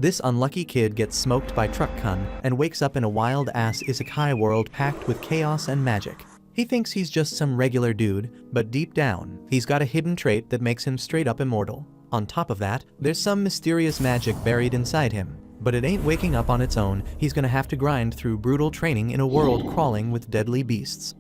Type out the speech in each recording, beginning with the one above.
This unlucky kid gets smoked by Truck-kun and wakes up in a wild-ass isekai world packed with chaos and magic. He thinks he's just some regular dude, but deep down, he's got a hidden trait that makes him straight up immortal. On top of that, there's some mysterious magic buried inside him. But it ain't waking up on its own, he's gonna have to grind through brutal training in a world crawling with deadly beasts.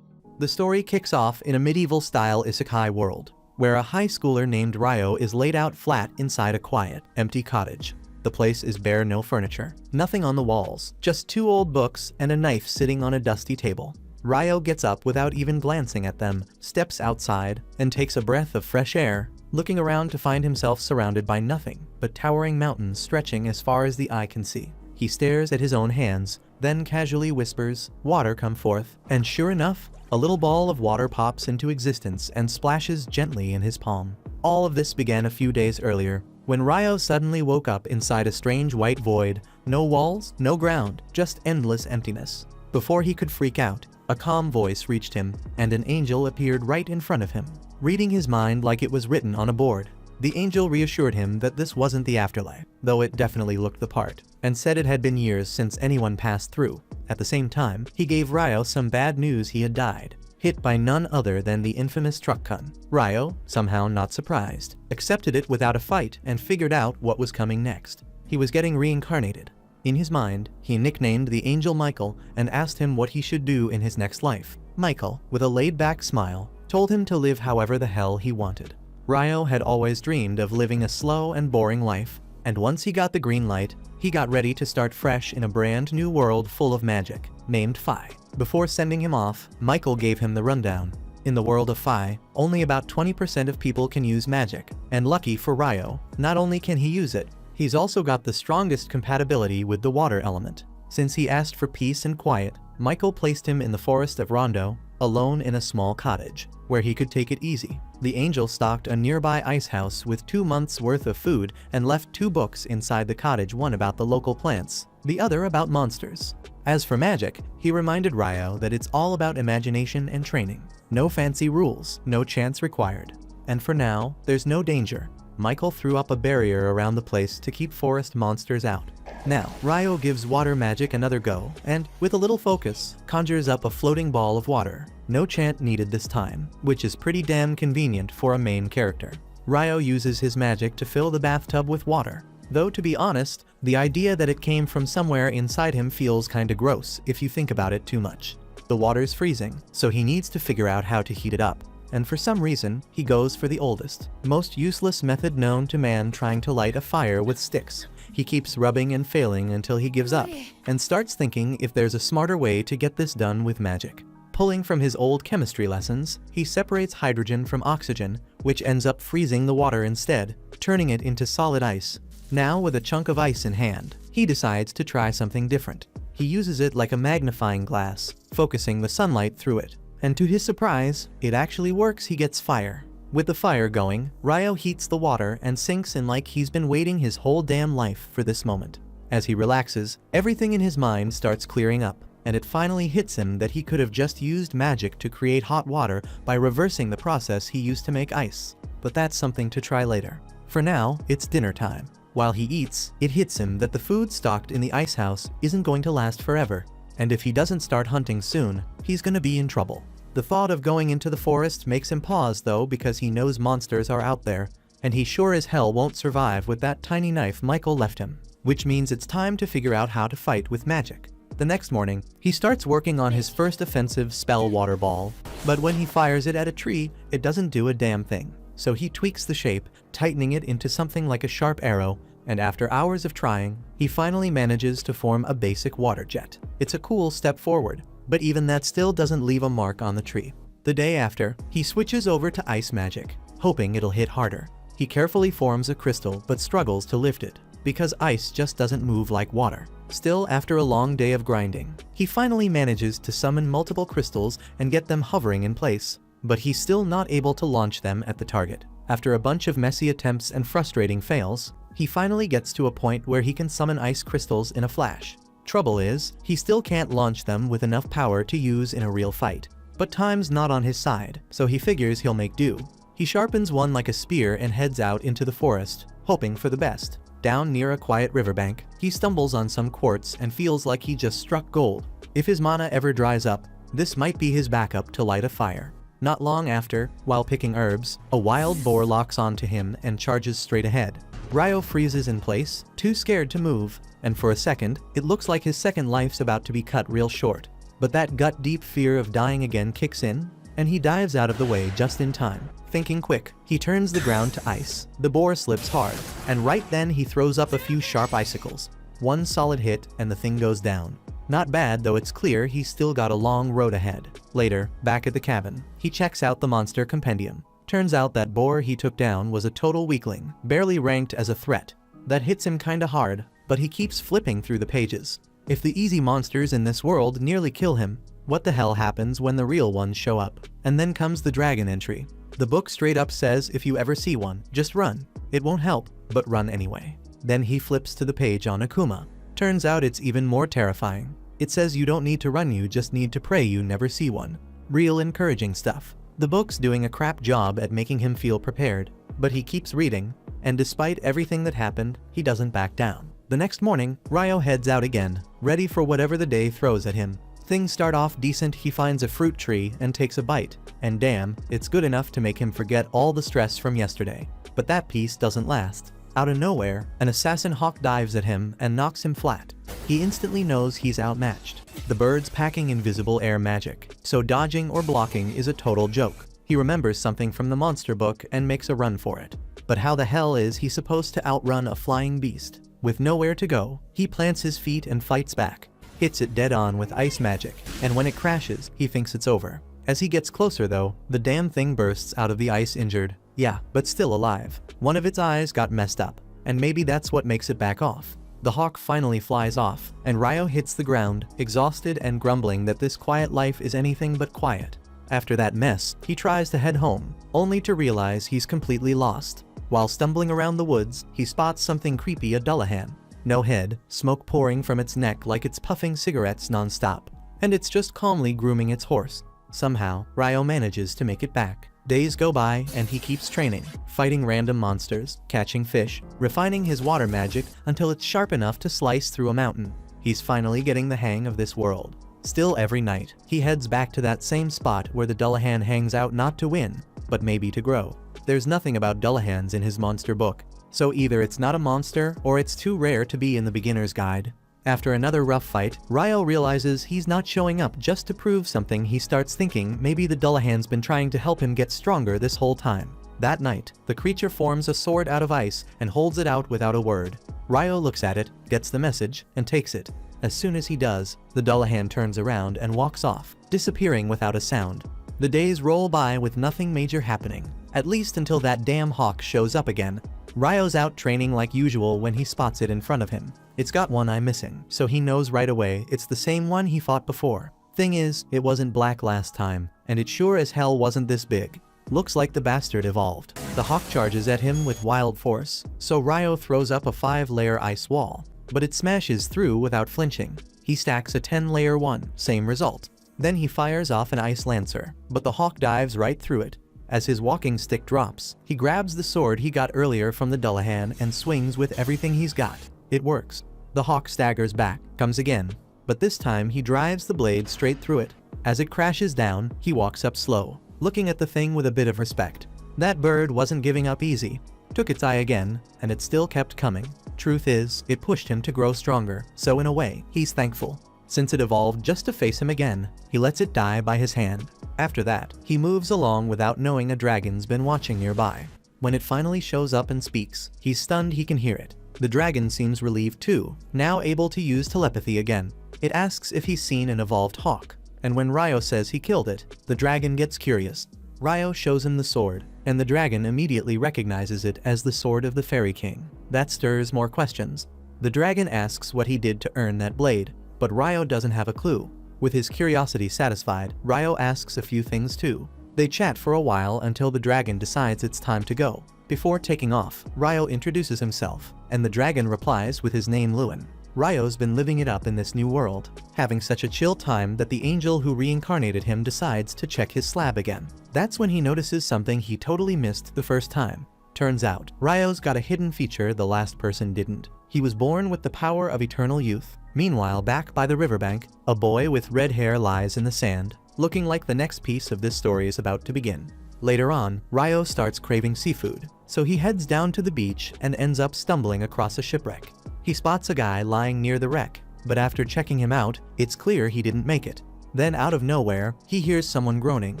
The story kicks off in a medieval-style isekai world, where a high schooler named Ryo is laid out flat inside a quiet, empty cottage. The place is bare, no furniture, nothing on the walls, just 2 old books and a knife sitting on a dusty table. Ryo gets up without even glancing at them, steps outside, and takes a breath of fresh air, looking around to find himself surrounded by nothing but towering mountains stretching as far as the eye can see. He stares at his own hands, then casually whispers, "Water, come forth," and sure enough, a little ball of water pops into existence and splashes gently in his palm. All of this began a few days earlier, when Ryo suddenly woke up inside a strange white void. No walls, no ground, just endless emptiness. Before he could freak out, a calm voice reached him, and an angel appeared right in front of him, reading his mind like it was written on a board. The angel reassured him that this wasn't the afterlife, though it definitely looked the part, and said it had been years since anyone passed through. At the same time, he gave Ryo some bad news: he had died, hit by none other than the infamous Truck-kun. Ryo, somehow not surprised, accepted it without a fight and figured out what was coming next. He was getting reincarnated. In his mind, he nicknamed the angel Michael and asked him what he should do in his next life. Michael, with a laid-back smile, told him to live however the hell he wanted. Ryo had always dreamed of living a slow and boring life, and once he got the green light, he got ready to start fresh in a brand new world full of magic, named Phi. Before sending him off, Michael gave him the rundown. In the world of Phi, only about 20% of people can use magic, and lucky for Ryo, not only can he use it, he's also got the strongest compatibility with the water element. Since he asked for peace and quiet, Michael placed him in the forest of Rondo, alone in a small cottage, where he could take it easy. The angel stocked a nearby ice house with 2 months' worth of food and left 2 books inside the cottage, one about the local plants, the other about monsters. As for magic, he reminded Ryo that it's all about imagination and training. No fancy rules, no chance required. And for now, there's no danger. Michael threw up a barrier around the place to keep forest monsters out. Now, Ryo gives water magic another go, and, with a little focus, conjures up a floating ball of water. No chant needed this time, which is pretty damn convenient for a main character. Ryo uses his magic to fill the bathtub with water. Though to be honest, the idea that it came from somewhere inside him feels kinda gross if you think about it too much. The water's freezing, so he needs to figure out how to heat it up. And for some reason, he goes for the oldest, most useless method known to man, trying to light a fire with sticks. He keeps rubbing and failing until he gives up, and starts thinking if there's a smarter way to get this done with magic. Pulling from his old chemistry lessons, he separates hydrogen from oxygen, which ends up freezing the water instead, turning it into solid ice. Now, with a chunk of ice in hand, he decides to try something different. He uses it like a magnifying glass, focusing the sunlight through it. And to his surprise, it actually works. He gets fire. With the fire going, Ryo heats the water and sinks in like he's been waiting his whole damn life for this moment. As he relaxes, everything in his mind starts clearing up, and it finally hits him that he could have just used magic to create hot water by reversing the process he used to make ice. But that's something to try later. For now, it's dinner time. While he eats, it hits him that the food stocked in the ice house isn't going to last forever. And if he doesn't start hunting soon, he's gonna be in trouble. The thought of going into the forest makes him pause though, because he knows monsters are out there, and he sure as hell won't survive with that tiny knife Michael left him. Which means it's time to figure out how to fight with magic. The next morning, he starts working on his first offensive spell, water ball, but when he fires it at a tree, it doesn't do a damn thing. So he tweaks the shape, tightening it into something like a sharp arrow, and after hours of trying, he finally manages to form a basic water jet. It's a cool step forward, but even that still doesn't leave a mark on the tree. The day after, he switches over to ice magic, hoping it'll hit harder. He carefully forms a crystal but struggles to lift it, because ice just doesn't move like water. Still, after a long day of grinding, he finally manages to summon multiple crystals and get them hovering in place, but he's still not able to launch them at the target. After a bunch of messy attempts and frustrating fails, he finally gets to a point where he can summon ice crystals in a flash. Trouble is, he still can't launch them with enough power to use in a real fight. But time's not on his side, so he figures he'll make do. He sharpens one like a spear and heads out into the forest, hoping for the best. Down near a quiet riverbank, he stumbles on some quartz and feels like he just struck gold. If his mana ever dries up, this might be his backup to light a fire. Not long after, while picking herbs, a wild boar locks onto him and charges straight ahead. Ryo freezes in place, too scared to move, and for a second, it looks like his second life's about to be cut real short. But that gut-deep fear of dying again kicks in, and he dives out of the way just in time. Thinking quick, he turns the ground to ice. The boar slips hard, and right then he throws up a few sharp icicles. One solid hit, and the thing goes down. Not bad, though it's clear he's still got a long road ahead. Later, back at the cabin, he checks out the monster compendium. Turns out that boar he took down was a total weakling, barely ranked as a threat. That hits him kinda hard, but he keeps flipping through the pages. If the easy monsters in this world nearly kill him, what the hell happens when the real ones show up? And then comes the dragon entry. The book straight up says if you ever see one, just run. It won't help, but run anyway. Then he flips to the page on Akuma. Turns out it's even more terrifying. It says you don't need to run, you just need to pray you never see one. Real encouraging stuff. The book's doing a crap job at making him feel prepared, but he keeps reading, and despite everything that happened, he doesn't back down. The next morning, Ryo heads out again, ready for whatever the day throws at him. Things start off decent. He finds a fruit tree and takes a bite, and damn, it's good enough to make him forget all the stress from yesterday. But that piece doesn't last. Out of nowhere, an assassin hawk dives at him and knocks him flat. He instantly knows he's outmatched. The bird's packing invisible air magic, so dodging or blocking is a total joke. He remembers something from the monster book and makes a run for it. But how the hell is he supposed to outrun a flying beast? With nowhere to go, he plants his feet and fights back. Hits it dead on with ice magic, and when it crashes, he thinks it's over. As he gets closer though, the damn thing bursts out of the ice injured. Yeah, but still alive. One of its eyes got messed up, and maybe that's what makes it back off. The hawk finally flies off, and Ryo hits the ground, exhausted and grumbling that this quiet life is anything but quiet. After that mess, he tries to head home, only to realize he's completely lost. While stumbling around the woods, he spots something creepy, a Dullahan. No head, smoke pouring from its neck like it's puffing cigarettes non-stop. And it's just calmly grooming its horse. Somehow, Ryo manages to make it back. Days go by and he keeps training, fighting random monsters, catching fish, refining his water magic until it's sharp enough to slice through a mountain. He's finally getting the hang of this world. Still, every night, he heads back to that same spot where the Dullahan hangs out, not to win, but maybe to grow. There's nothing about Dullahans in his monster book, so either it's not a monster or it's too rare to be in the beginner's guide. After another rough fight, Ryo realizes he's not showing up just to prove something. He starts thinking maybe the Dullahan's been trying to help him get stronger this whole time. That night, the creature forms a sword out of ice and holds it out without a word. Ryo looks at it, gets the message, and takes it. As soon as he does, the Dullahan turns around and walks off, disappearing without a sound. The days roll by with nothing major happening, at least until that damn hawk shows up again. Ryo's out training like usual when he spots it in front of him. It's got one eye missing, so he knows right away it's the same one he fought before. Thing is, it wasn't black last time, and it sure as hell wasn't this big. Looks like the bastard evolved. The hawk charges at him with wild force, so Ryo throws up a 5-layer ice wall, but it smashes through without flinching. He stacks a 10-layer one, same result. Then he fires off an ice lancer, but the hawk dives right through it. As his walking stick drops, he grabs the sword he got earlier from the Dullahan and swings with everything he's got. It works. The hawk staggers back, comes again, but this time he drives the blade straight through it. As it crashes down, he walks up slow, looking at the thing with a bit of respect. That bird wasn't giving up easy. Took its eye again, and it still kept coming. Truth is, it pushed him to grow stronger, so in a way, he's thankful. Since it evolved just to face him again, he lets it die by his hand. After that, he moves along without knowing a dragon's been watching nearby. When it finally shows up and speaks, he's stunned he can hear it. The dragon seems relieved too, now able to use telepathy again. It asks if he's seen an evolved hawk, and when Ryo says he killed it, the dragon gets curious. Ryo shows him the sword, and the dragon immediately recognizes it as the sword of the Fairy King. That stirs more questions. The dragon asks what he did to earn that blade, but Ryo doesn't have a clue. With his curiosity satisfied, Ryo asks a few things too. They chat for a while until the dragon decides it's time to go. Before taking off, Ryo introduces himself, and the dragon replies with his name Lewin. Ryo's been living it up in this new world, having such a chill time that the angel who reincarnated him decides to check his slab again. That's when he notices something he totally missed the first time. Turns out, Ryo's got a hidden feature the last person didn't. He was born with the power of eternal youth. Meanwhile, back by the riverbank, a boy with red hair lies in the sand, looking like the next piece of this story is about to begin. Later on, Ryo starts craving seafood, so he heads down to the beach and ends up stumbling across a shipwreck. He spots a guy lying near the wreck, but after checking him out, it's clear he didn't make it. Then out of nowhere, he hears someone groaning,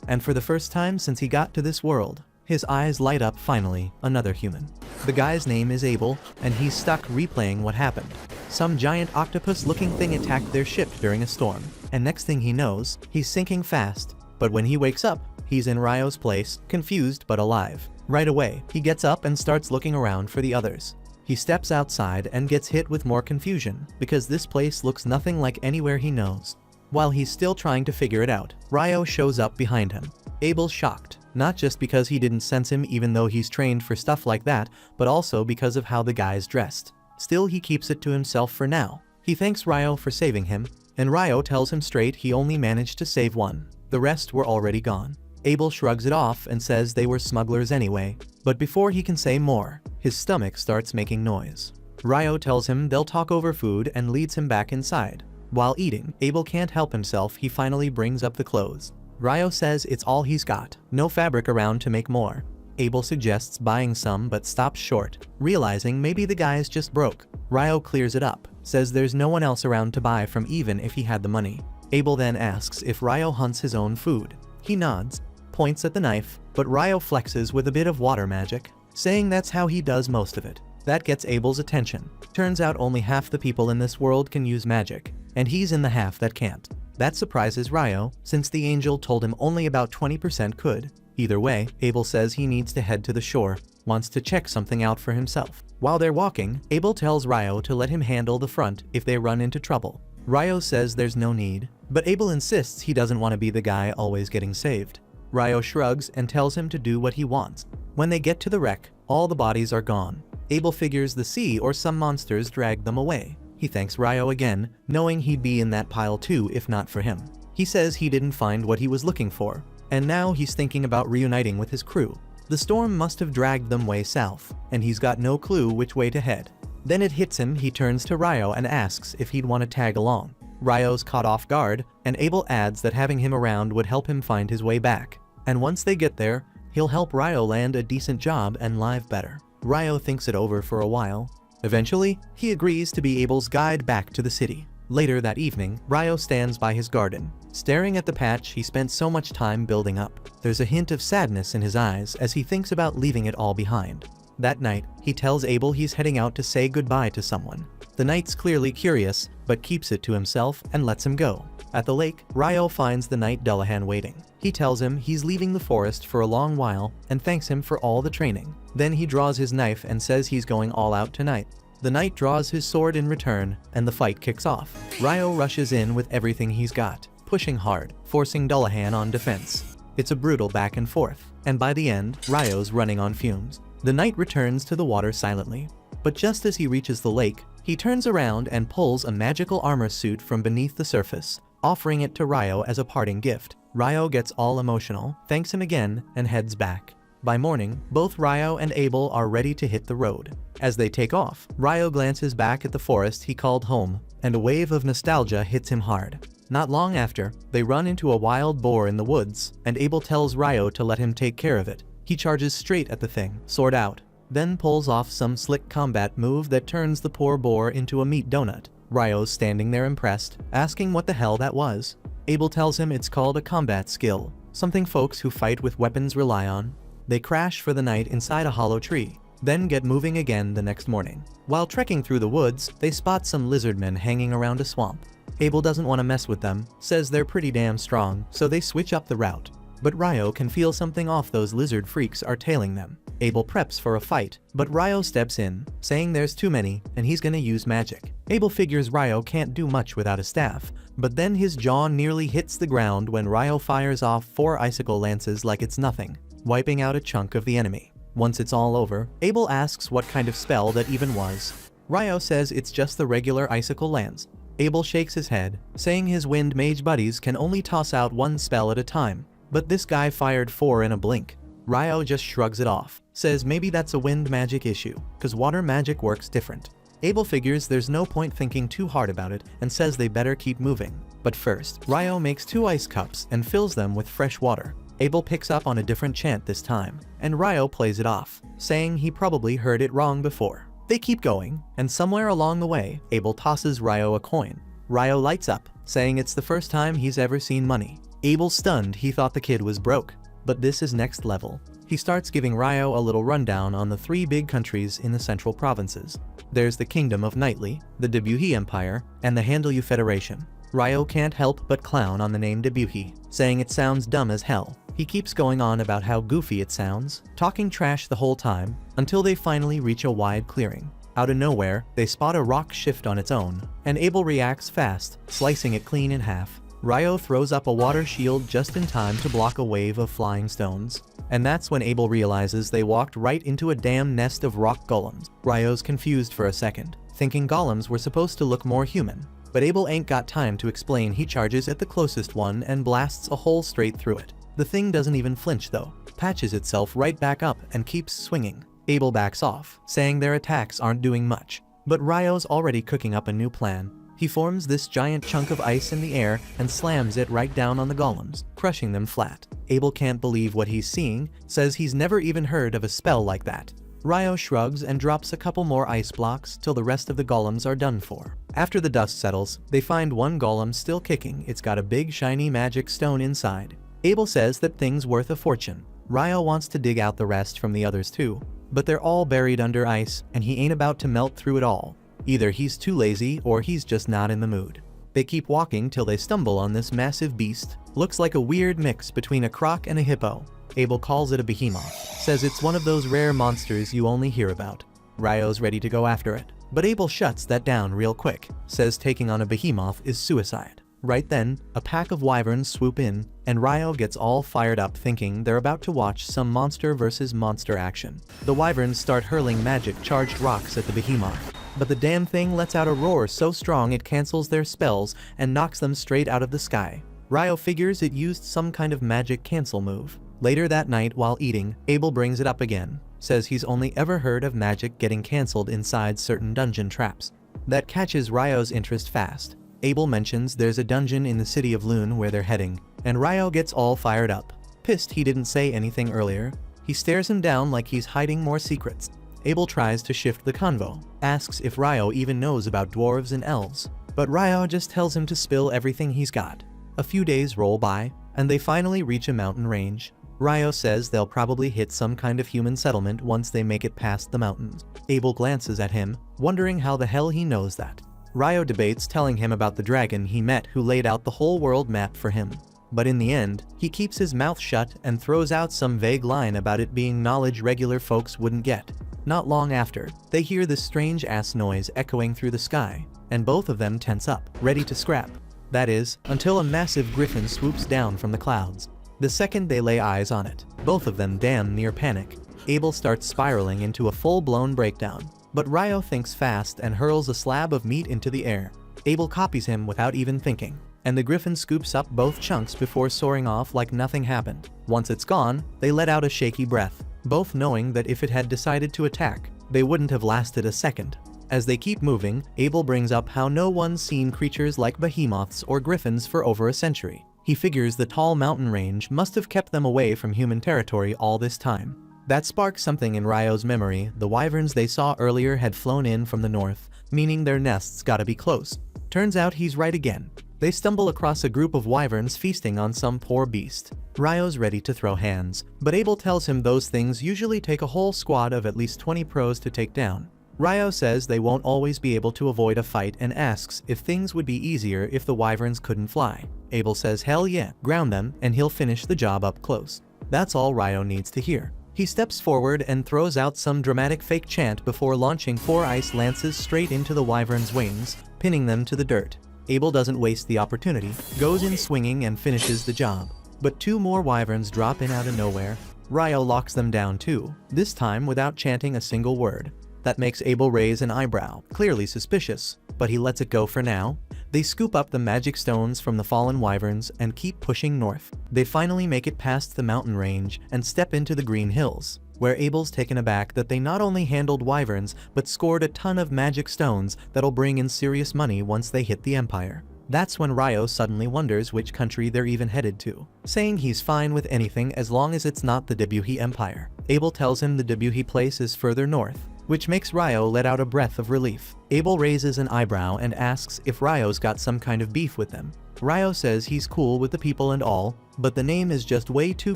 and for the first time since he got to this world, his eyes light up. Finally, another human. The guy's name is Abel, and he's stuck replaying what happened. Some giant octopus-looking thing attacked their ship during a storm, and next thing he knows, he's sinking fast. But when he wakes up, he's in Ryo's place, confused but alive. Right away, he gets up and starts looking around for the others. He steps outside and gets hit with more confusion, because this place looks nothing like anywhere he knows. While he's still trying to figure it out, Ryo shows up behind him. Abel's shocked, not just because he didn't sense him even though he's trained for stuff like that, but also because of how the guy's dressed. Still, he keeps it to himself for now. He thanks Ryo for saving him, and Ryo tells him straight he only managed to save one. The rest were already gone. Abel shrugs it off and says they were smugglers anyway, but before he can say more, his stomach starts making noise. Ryo tells him they'll talk over food and leads him back inside. While eating, Abel can't help himself. He finally brings up the clothes. Ryo says it's all he's got, no fabric around to make more. Abel suggests buying some but stops short, realizing maybe the guy's just broke. Ryo clears it up, says there's no one else around to buy from even if he had the money. Abel then asks if Ryo hunts his own food. He nods, points at the knife, but Ryo flexes with a bit of water magic, saying that's how he does most of it. That gets Abel's attention. Turns out only half the people in this world can use magic, and he's in the half that can't. That surprises Ryo, since the angel told him only about 20% could. Either way, Abel says he needs to head to the shore, wants to check something out for himself. While they're walking, Abel tells Ryo to let him handle the front if they run into trouble. Ryo says there's no need, but Abel insists he doesn't want to be the guy always getting saved. Ryo shrugs and tells him to do what he wants. When they get to the wreck, all the bodies are gone. Abel figures the sea or some monsters dragged them away. He thanks Ryo again, knowing he'd be in that pile too if not for him. He says he didn't find what he was looking for, and now he's thinking about reuniting with his crew. The storm must have dragged them way south, and he's got no clue which way to head. Then it hits him. He turns to Ryo and asks if he'd want to tag along. Ryo's caught off guard, and Abel adds that having him around would help him find his way back. And once they get there, he'll help Ryo land a decent job and live better. Ryo thinks it over for a while. Eventually, he agrees to be Abel's guide back to the city. Later that evening, Ryo stands by his garden, staring at the patch he spent so much time building up. There's a hint of sadness in his eyes as he thinks about leaving it all behind. That night, he tells Abel he's heading out to say goodbye to someone. The knight's clearly curious, but keeps it to himself and lets him go. At the lake, Ryo finds the knight Dullahan waiting. He tells him he's leaving the forest for a long while and thanks him for all the training. Then he draws his knife and says he's going all out tonight. The knight draws his sword in return, and the fight kicks off. Ryo rushes in with everything he's got, pushing hard, forcing Dullahan on defense. It's a brutal back and forth, and by the end, Ryo's running on fumes. The knight returns to the water silently, but just as he reaches the lake, he turns around and pulls a magical armor suit from beneath the surface, offering it to Ryo as a parting gift. Ryo gets all emotional, thanks him again, and heads back. By morning, both Ryo and Abel are ready to hit the road. As they take off, Ryo glances back at the forest he called home, and a wave of nostalgia hits him hard. Not long after, they run into a wild boar in the woods, and Abel tells Ryo to let him take care of it. He charges straight at the thing, sword out, then pulls off some slick combat move that turns the poor boar into a meat donut. Ryo's standing there impressed, asking what the hell that was. Abel tells him it's called a combat skill, something folks who fight with weapons rely on. They crash for the night inside a hollow tree, then get moving again the next morning. While trekking through the woods, they spot some lizardmen hanging around a swamp. Abel doesn't want to mess with them, says they're pretty damn strong, so they switch up the route. But Ryo can feel something off. Those lizard freaks are tailing them. Abel preps for a fight, but Ryo steps in, saying there's too many, and he's gonna use magic. Abel figures Ryo can't do much without a staff, but then his jaw nearly hits the ground when Ryo fires off 4 icicle lances like it's nothing, wiping out a chunk of the enemy. Once it's all over, Abel asks what kind of spell that even was. Ryo says it's just the regular icicle lance. Abel shakes his head, saying his wind mage buddies can only toss out 1 spell at a time, but this guy fired 4 in a blink. Ryo just shrugs it off, says maybe that's a wind magic issue, cause water magic works different. Abel figures there's no point thinking too hard about it and says they better keep moving. But first, Ryo makes 2 ice cups and fills them with fresh water. Abel picks up on a different chant this time, and Ryo plays it off, saying he probably heard it wrong before. They keep going, and somewhere along the way, Abel tosses Ryo a coin. Ryo lights up, saying it's the first time he's ever seen money. Abel's stunned, he thought the kid was broke. But this is next level. He starts giving Ryo a little rundown on the 3 big countries in the central provinces. There's the Kingdom of Knightly, the Debuhi Empire, and the Handelu Federation. Ryo can't help but clown on the name Debuhi, saying it sounds dumb as hell. He keeps going on about how goofy it sounds, talking trash the whole time, until they finally reach a wide clearing. Out of nowhere, they spot a rock shift on its own, and Abel reacts fast, slicing it clean in half. Ryo throws up a water shield just in time to block a wave of flying stones. And that's when Abel realizes they walked right into a damn nest of rock golems. Ryo's confused for a second, thinking golems were supposed to look more human. But Abel ain't got time to explain. He charges at the closest one and blasts a hole straight through it. The thing doesn't even flinch though, patches itself right back up and keeps swinging. Abel backs off, saying their attacks aren't doing much. But Ryo's already cooking up a new plan. He forms this giant chunk of ice in the air and slams it right down on the golems, crushing them flat. Abel can't believe what he's seeing, says he's never even heard of a spell like that. Ryo shrugs and drops a couple more ice blocks till the rest of the golems are done for. After the dust settles, they find one golem still kicking. It's got a big shiny magic stone inside. Abel says that thing's worth a fortune. Ryo wants to dig out the rest from the others too, but they're all buried under ice and he ain't about to melt through it all. Either he's too lazy or he's just not in the mood. They keep walking till they stumble on this massive beast. Looks like a weird mix between a croc and a hippo. Abel calls it a behemoth, says it's one of those rare monsters you only hear about. Ryo's ready to go after it, but Abel shuts that down real quick, says taking on a behemoth is suicide. Right then, a pack of wyverns swoop in, and Ryo gets all fired up thinking they're about to watch some monster versus monster action. The wyverns start hurling magic-charged rocks at the behemoth, but the damn thing lets out a roar so strong it cancels their spells and knocks them straight out of the sky. Ryo figures it used some kind of magic cancel move. Later that night while eating, Abel brings it up again, says he's only ever heard of magic getting cancelled inside certain dungeon traps. That catches Ryo's interest fast. Abel mentions there's a dungeon in the city of Lune where they're heading, and Ryo gets all fired up. Pissed he didn't say anything earlier, he stares him down like he's hiding more secrets. Abel tries to shift the convo, asks if Ryo even knows about dwarves and elves, but Ryo just tells him to spill everything he's got. A few days roll by, and they finally reach a mountain range. Ryo says they'll probably hit some kind of human settlement once they make it past the mountains. Abel glances at him, wondering how the hell he knows that. Ryo debates telling him about the dragon he met who laid out the whole world map for him. But in the end, he keeps his mouth shut and throws out some vague line about it being knowledge regular folks wouldn't get. Not long after, they hear this strange ass noise echoing through the sky, and both of them tense up, ready to scrap. That is, until a massive griffin swoops down from the clouds. The second they lay eyes on it, both of them damn near panic. Abel starts spiraling into a full-blown breakdown, but Ryo thinks fast and hurls a slab of meat into the air. Abel copies him without even thinking, and the griffin scoops up both chunks before soaring off like nothing happened. Once it's gone, they let out a shaky breath, both knowing that if it had decided to attack, they wouldn't have lasted a second. As they keep moving, Abel brings up how no one's seen creatures like behemoths or griffins for over a century. He figures the tall mountain range must have kept them away from human territory all this time. That sparks something in Ryo's memory. The wyverns they saw earlier had flown in from the north, meaning their nests gotta be close. Turns out he's right again. They stumble across a group of wyverns feasting on some poor beast. Ryo's ready to throw hands, but Abel tells him those things usually take a whole squad of at least 20 pros to take down. Ryo says they won't always be able to avoid a fight and asks if things would be easier if the wyverns couldn't fly. Abel says hell yeah, ground them and he'll finish the job up close. That's all Ryo needs to hear. He steps forward and throws out some dramatic fake chant before launching 4 ice lances straight into the wyvern's wings, pinning them to the dirt. Abel doesn't waste the opportunity, goes in swinging and finishes the job. But 2 more wyverns drop in out of nowhere. Ryo locks them down too, this time without chanting a single word. That makes Abel raise an eyebrow, clearly suspicious, but he lets it go for now. They scoop up the magic stones from the fallen wyverns and keep pushing north. They finally make it past the mountain range and step into the green hills. where Abel's taken aback that they not only handled wyverns but scored a ton of magic stones that'll bring in serious money once they hit the Empire. That's when Ryo suddenly wonders which country they're even headed to, saying he's fine with anything as long as it's not the Deity Empire. Abel tells him the Deity place is further north, which makes Ryo let out a breath of relief. Abel raises an eyebrow and asks if Ryo's got some kind of beef with them. Ryo says he's cool with the people and all, but the name is just way too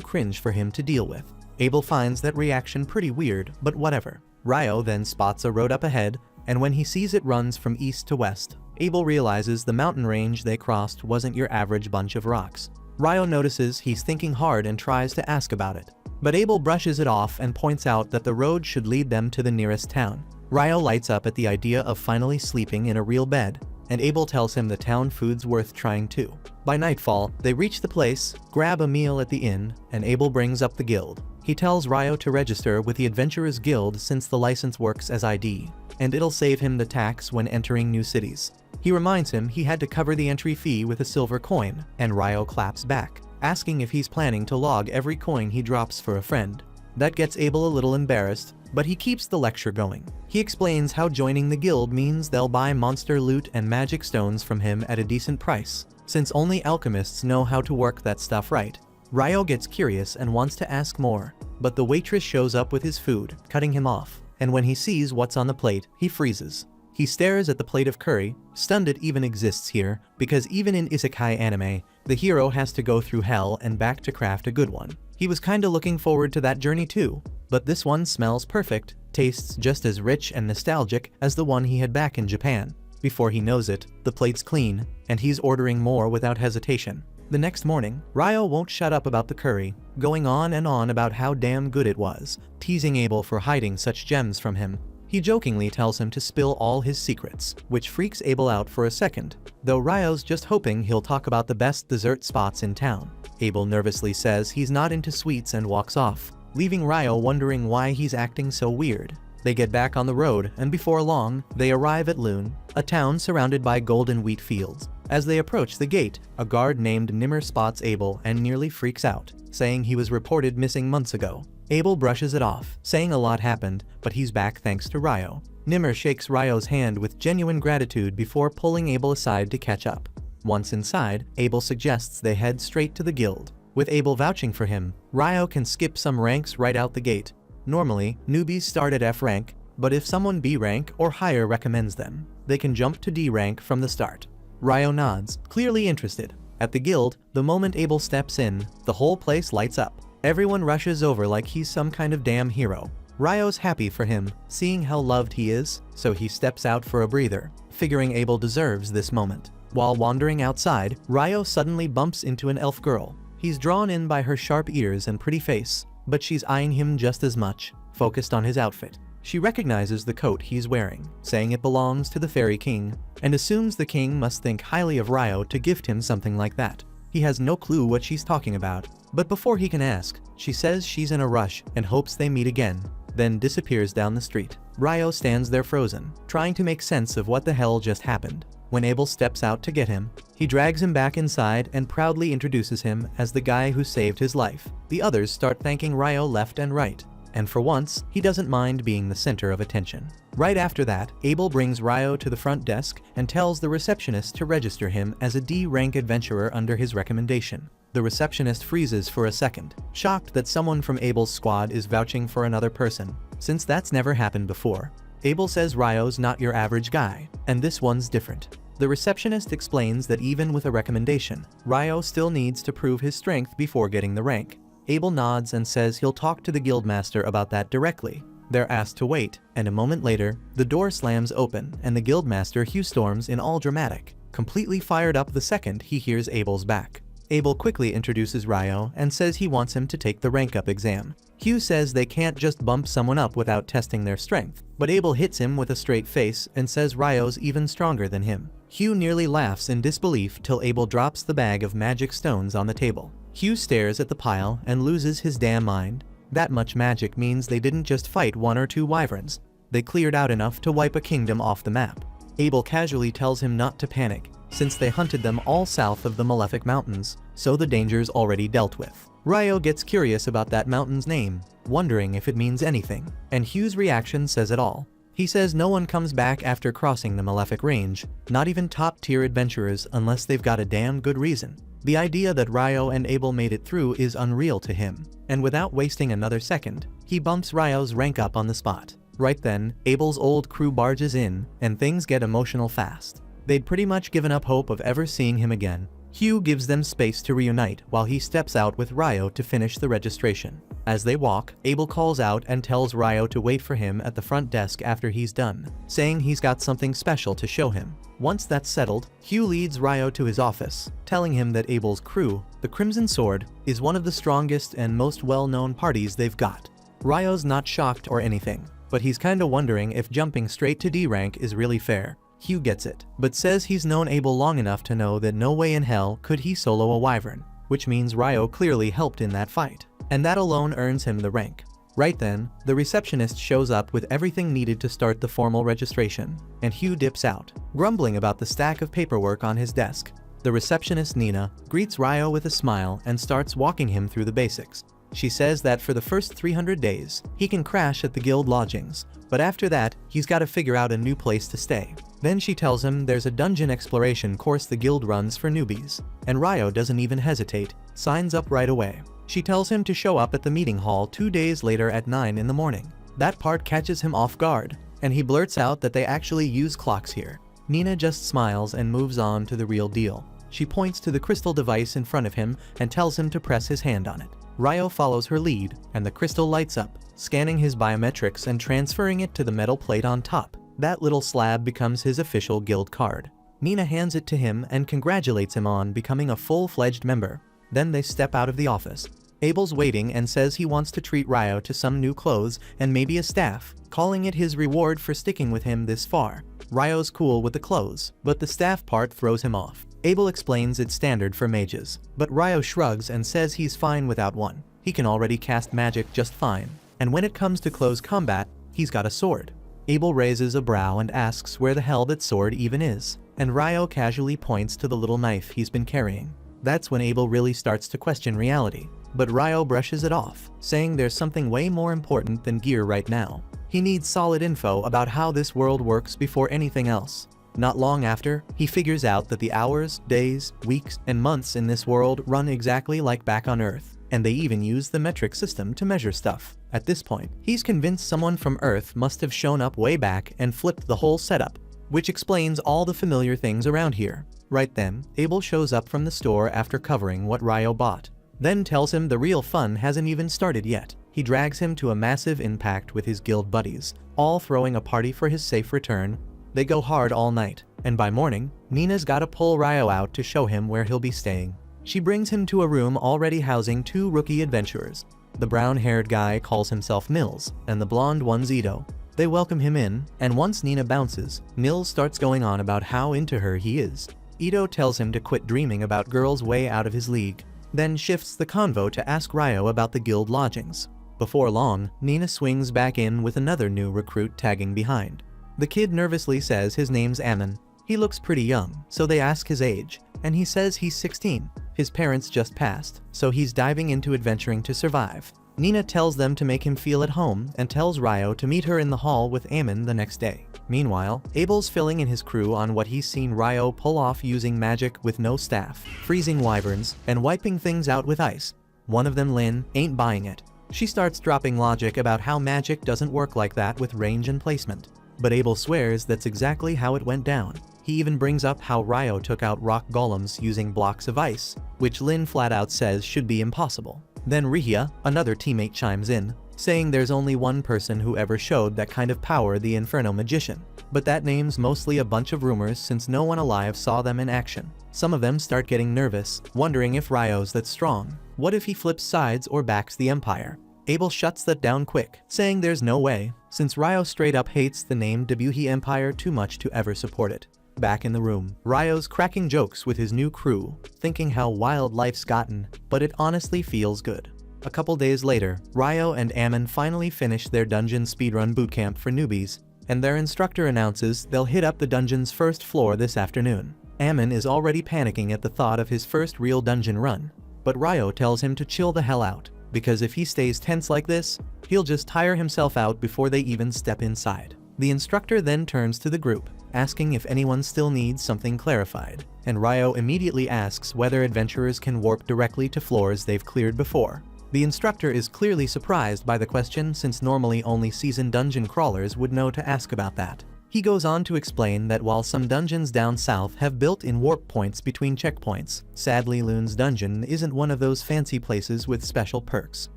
cringe for him to deal with. Abel finds that reaction pretty weird, but whatever. Ryo then spots a road up ahead, and when he sees it runs from east to west, Abel realizes the mountain range they crossed wasn't your average bunch of rocks. Ryo notices he's thinking hard and tries to ask about it, but Abel brushes it off and points out that the road should lead them to the nearest town. Ryo lights up at the idea of finally sleeping in a real bed, and Abel tells him the town food's worth trying too. By nightfall, they reach the place, grab a meal at the inn, and Abel brings up the guild. He tells Ryo to register with the Adventurers Guild since the license works as ID, and it'll save him the tax when entering new cities. He reminds him he had to cover the entry fee with a silver coin, and Ryo claps back, asking if he's planning to log every coin he drops for a friend. That gets Abel a little embarrassed, but he keeps the lecture going. He explains how joining the guild means they'll buy monster loot and magic stones from him at a decent price, since only alchemists know how to work that stuff right. Ryo gets curious and wants to ask more, but the waitress shows up with his food, cutting him off, and when he sees what's on the plate, he freezes. He stares at the plate of curry, stunned it even exists here, because even in isekai anime, the hero has to go through hell and back to craft a good one. He was kinda looking forward to that journey too, but this one smells perfect, tastes just as rich and nostalgic as the one he had back in Japan. Before he knows it, the plate's clean, and he's ordering more without hesitation. The next morning, Ryo won't shut up about the curry, going on and on about how damn good it was, teasing Abel for hiding such gems from him. He jokingly tells him to spill all his secrets, which freaks Abel out for a second, though Ryo's just hoping he'll talk about the best dessert spots in town. Abel nervously says he's not into sweets and walks off, leaving Ryo wondering why he's acting so weird. They get back on the road, and before long, they arrive at Lune, a town surrounded by golden wheat fields. As they approach the gate, a guard named Nimmer spots Abel and nearly freaks out, saying he was reported missing months ago. Abel brushes it off, saying a lot happened, but he's back thanks to Ryo. Nimmer shakes Ryo's hand with genuine gratitude before pulling Abel aside to catch up. Once inside, Abel suggests they head straight to the guild. With Abel vouching for him, Ryo can skip some ranks right out the gate. Normally, newbies start at F rank, but if someone B rank or higher recommends them, they can jump to D rank from the start. Ryo nods, clearly interested. At the guild, the moment Abel steps in, the whole place lights up. Everyone rushes over like he's some kind of damn hero. Ryo's happy for him, seeing how loved he is, so he steps out for a breather, figuring Abel deserves this moment. While wandering outside, Ryo suddenly bumps into an elf girl. He's drawn in by her sharp ears and pretty face, but she's eyeing him just as much, focused on his outfit. She recognizes the coat he's wearing, saying it belongs to the Fairy King, and assumes the king must think highly of Ryo to gift him something like that. He has no clue what she's talking about, but before he can ask, she says she's in a rush and hopes they meet again, then disappears down the street. Ryo stands there frozen, trying to make sense of what the hell just happened. When Abel steps out to get him, he drags him back inside and proudly introduces him as the guy who saved his life. The others start thanking Ryo left and right, and for once, he doesn't mind being the center of attention. Right after that, Abel brings Ryo to the front desk and tells the receptionist to register him as a D-rank adventurer under his recommendation. The receptionist freezes for a second, shocked that someone from Abel's squad is vouching for another person, since that's never happened before. Abel says Ryo's not your average guy, and this one's different. The receptionist explains that even with a recommendation, Ryo still needs to prove his strength before getting the rank. Abel nods and says he'll talk to the guildmaster about that directly. They're asked to wait, and a moment later, the door slams open and the guildmaster Hugh storms in all dramatic, completely fired up the second he hears Abel's back. Abel quickly introduces Ryo and says he wants him to take the rank-up exam. Hugh says they can't just bump someone up without testing their strength, but Abel hits him with a straight face and says Ryo's even stronger than him. Hugh nearly laughs in disbelief till Abel drops the bag of magic stones on the table. Hugh stares at the pile and loses his damn mind. That much magic means they didn't just fight one or two wyverns. They cleared out enough to wipe a kingdom off the map. Abel casually tells him not to panic, since they hunted them all south of the Malefic Mountains, so the danger's already dealt with. Ryo gets curious about that mountain's name, wondering if it means anything, and Hugh's reaction says it all. He says no one comes back after crossing the Malefic Range, not even top-tier adventurers unless they've got a damn good reason. The idea that Ryo and Abel made it through is unreal to him, and without wasting another second, he bumps Ryo's rank up on the spot. Right then, Abel's old crew barges in, and things get emotional fast. They'd pretty much given up hope of ever seeing him again. Hugh gives them space to reunite while he steps out with Ryo to finish the registration. As they walk, Abel calls out and tells Ryo to wait for him at the front desk after he's done, saying he's got something special to show him. Once that's settled, Hugh leads Ryo to his office, telling him that Abel's crew, the Crimson Sword, is one of the strongest and most well-known parties they've got. Ryo's not shocked or anything, but he's kinda wondering if jumping straight to D rank is really fair. Hugh gets it, but says he's known Abel long enough to know that no way in hell could he solo a wyvern, which means Ryo clearly helped in that fight, and that alone earns him the rank. Right then, the receptionist shows up with everything needed to start the formal registration, and Hugh dips out, grumbling about the stack of paperwork on his desk. The receptionist Nina greets Ryo with a smile and starts walking him through the basics. She says that for the first 300 days, he can crash at the guild lodgings, but after that, he's got to figure out a new place to stay. Then she tells him there's a dungeon exploration course the guild runs for newbies, and Ryo doesn't even hesitate, signs up right away. She tells him to show up at the meeting hall 2 days later at 9 in the morning. That part catches him off guard, and he blurts out that they actually use clocks here. Nina just smiles and moves on to the real deal. She points to the crystal device in front of him and tells him to press his hand on it. Ryo follows her lead, and the crystal lights up, scanning his biometrics and transferring it to the metal plate on top. That little slab becomes his official guild card. Nina hands it to him and congratulates him on becoming a full-fledged member. Then they step out of the office. Abel's waiting and says he wants to treat Ryo to some new clothes and maybe a staff, calling it his reward for sticking with him this far. Ryo's cool with the clothes, but the staff part throws him off. Abel explains it's standard for mages, but Ryo shrugs and says he's fine without one. He can already cast magic just fine, and when it comes to close combat, he's got a sword. Abel raises a brow and asks where the hell that sword even is, and Ryo casually points to the little knife he's been carrying. That's when Abel really starts to question reality, but Ryo brushes it off, saying there's something way more important than gear right now. He needs solid info about how this world works before anything else. Not long after, he figures out that the hours, days, weeks, and months in this world run exactly like back on Earth, and they even use the metric system to measure stuff. At this point, he's convinced someone from Earth must have shown up way back and flipped the whole setup, which explains all the familiar things around here. Right then, Abel shows up from the store after covering what Ryo bought, then tells him the real fun hasn't even started yet. He drags him to a massive impact with his guild buddies, all throwing a party for his safe return. They go hard all night, and by morning, Nina's gotta pull Ryo out to show him where he'll be staying. She brings him to a room already housing 2 rookie adventurers. The brown-haired guy calls himself Mills, and the blonde one's Ito. They welcome him in, and once Nina bounces, Mills starts going on about how into her he is. Ito tells him to quit dreaming about girls way out of his league, then shifts the convo to ask Ryo about the guild lodgings. Before long, Nina swings back in with another new recruit tagging behind. The kid nervously says his name's Ammon. He looks pretty young, so they ask his age, and he says he's 16. His parents just passed, so he's diving into adventuring to survive. Nina tells them to make him feel at home and tells Ryo to meet her in the hall with Ammon the next day. Meanwhile, Abel's filling in his crew on what he's seen Ryo pull off using magic with no staff, freezing wyverns, and wiping things out with ice. One of them, Lynn, ain't buying it. She starts dropping logic about how magic doesn't work like that with range and placement. But Abel swears that's exactly how it went down. He even brings up how Ryo took out rock golems using blocks of ice, which Lynn flat out says should be impossible. Then Rihia, another teammate, chimes in, saying there's only one person who ever showed that kind of power, the Inferno Magician. But that name's mostly a bunch of rumors since no one alive saw them in action. Some of them start getting nervous, wondering if Ryo's that strong. What if he flips sides or backs the Empire? Abel shuts that down quick, saying there's no way, since Ryo straight up hates the name Debuhi Empire too much to ever support it. Back in the room, Ryo's cracking jokes with his new crew, thinking how wild life's gotten, but it honestly feels good. A couple days later, Ryo and Ammon finally finish their dungeon speedrun bootcamp for newbies, and their instructor announces they'll hit up the dungeon's first floor this afternoon. Ammon is already panicking at the thought of his first real dungeon run. but Ryo tells him to chill the hell out, because if he stays tense like this, he'll just tire himself out before they even step inside. The instructor then turns to the group, asking if anyone still needs something clarified, and Ryo immediately asks whether adventurers can warp directly to floors they've cleared before. The instructor is clearly surprised by the question, since normally only seasoned dungeon crawlers would know to ask about that. He goes on to explain that while some dungeons down south have built-in warp points between checkpoints, sadly Loon's dungeon isn't one of those fancy places with special perks.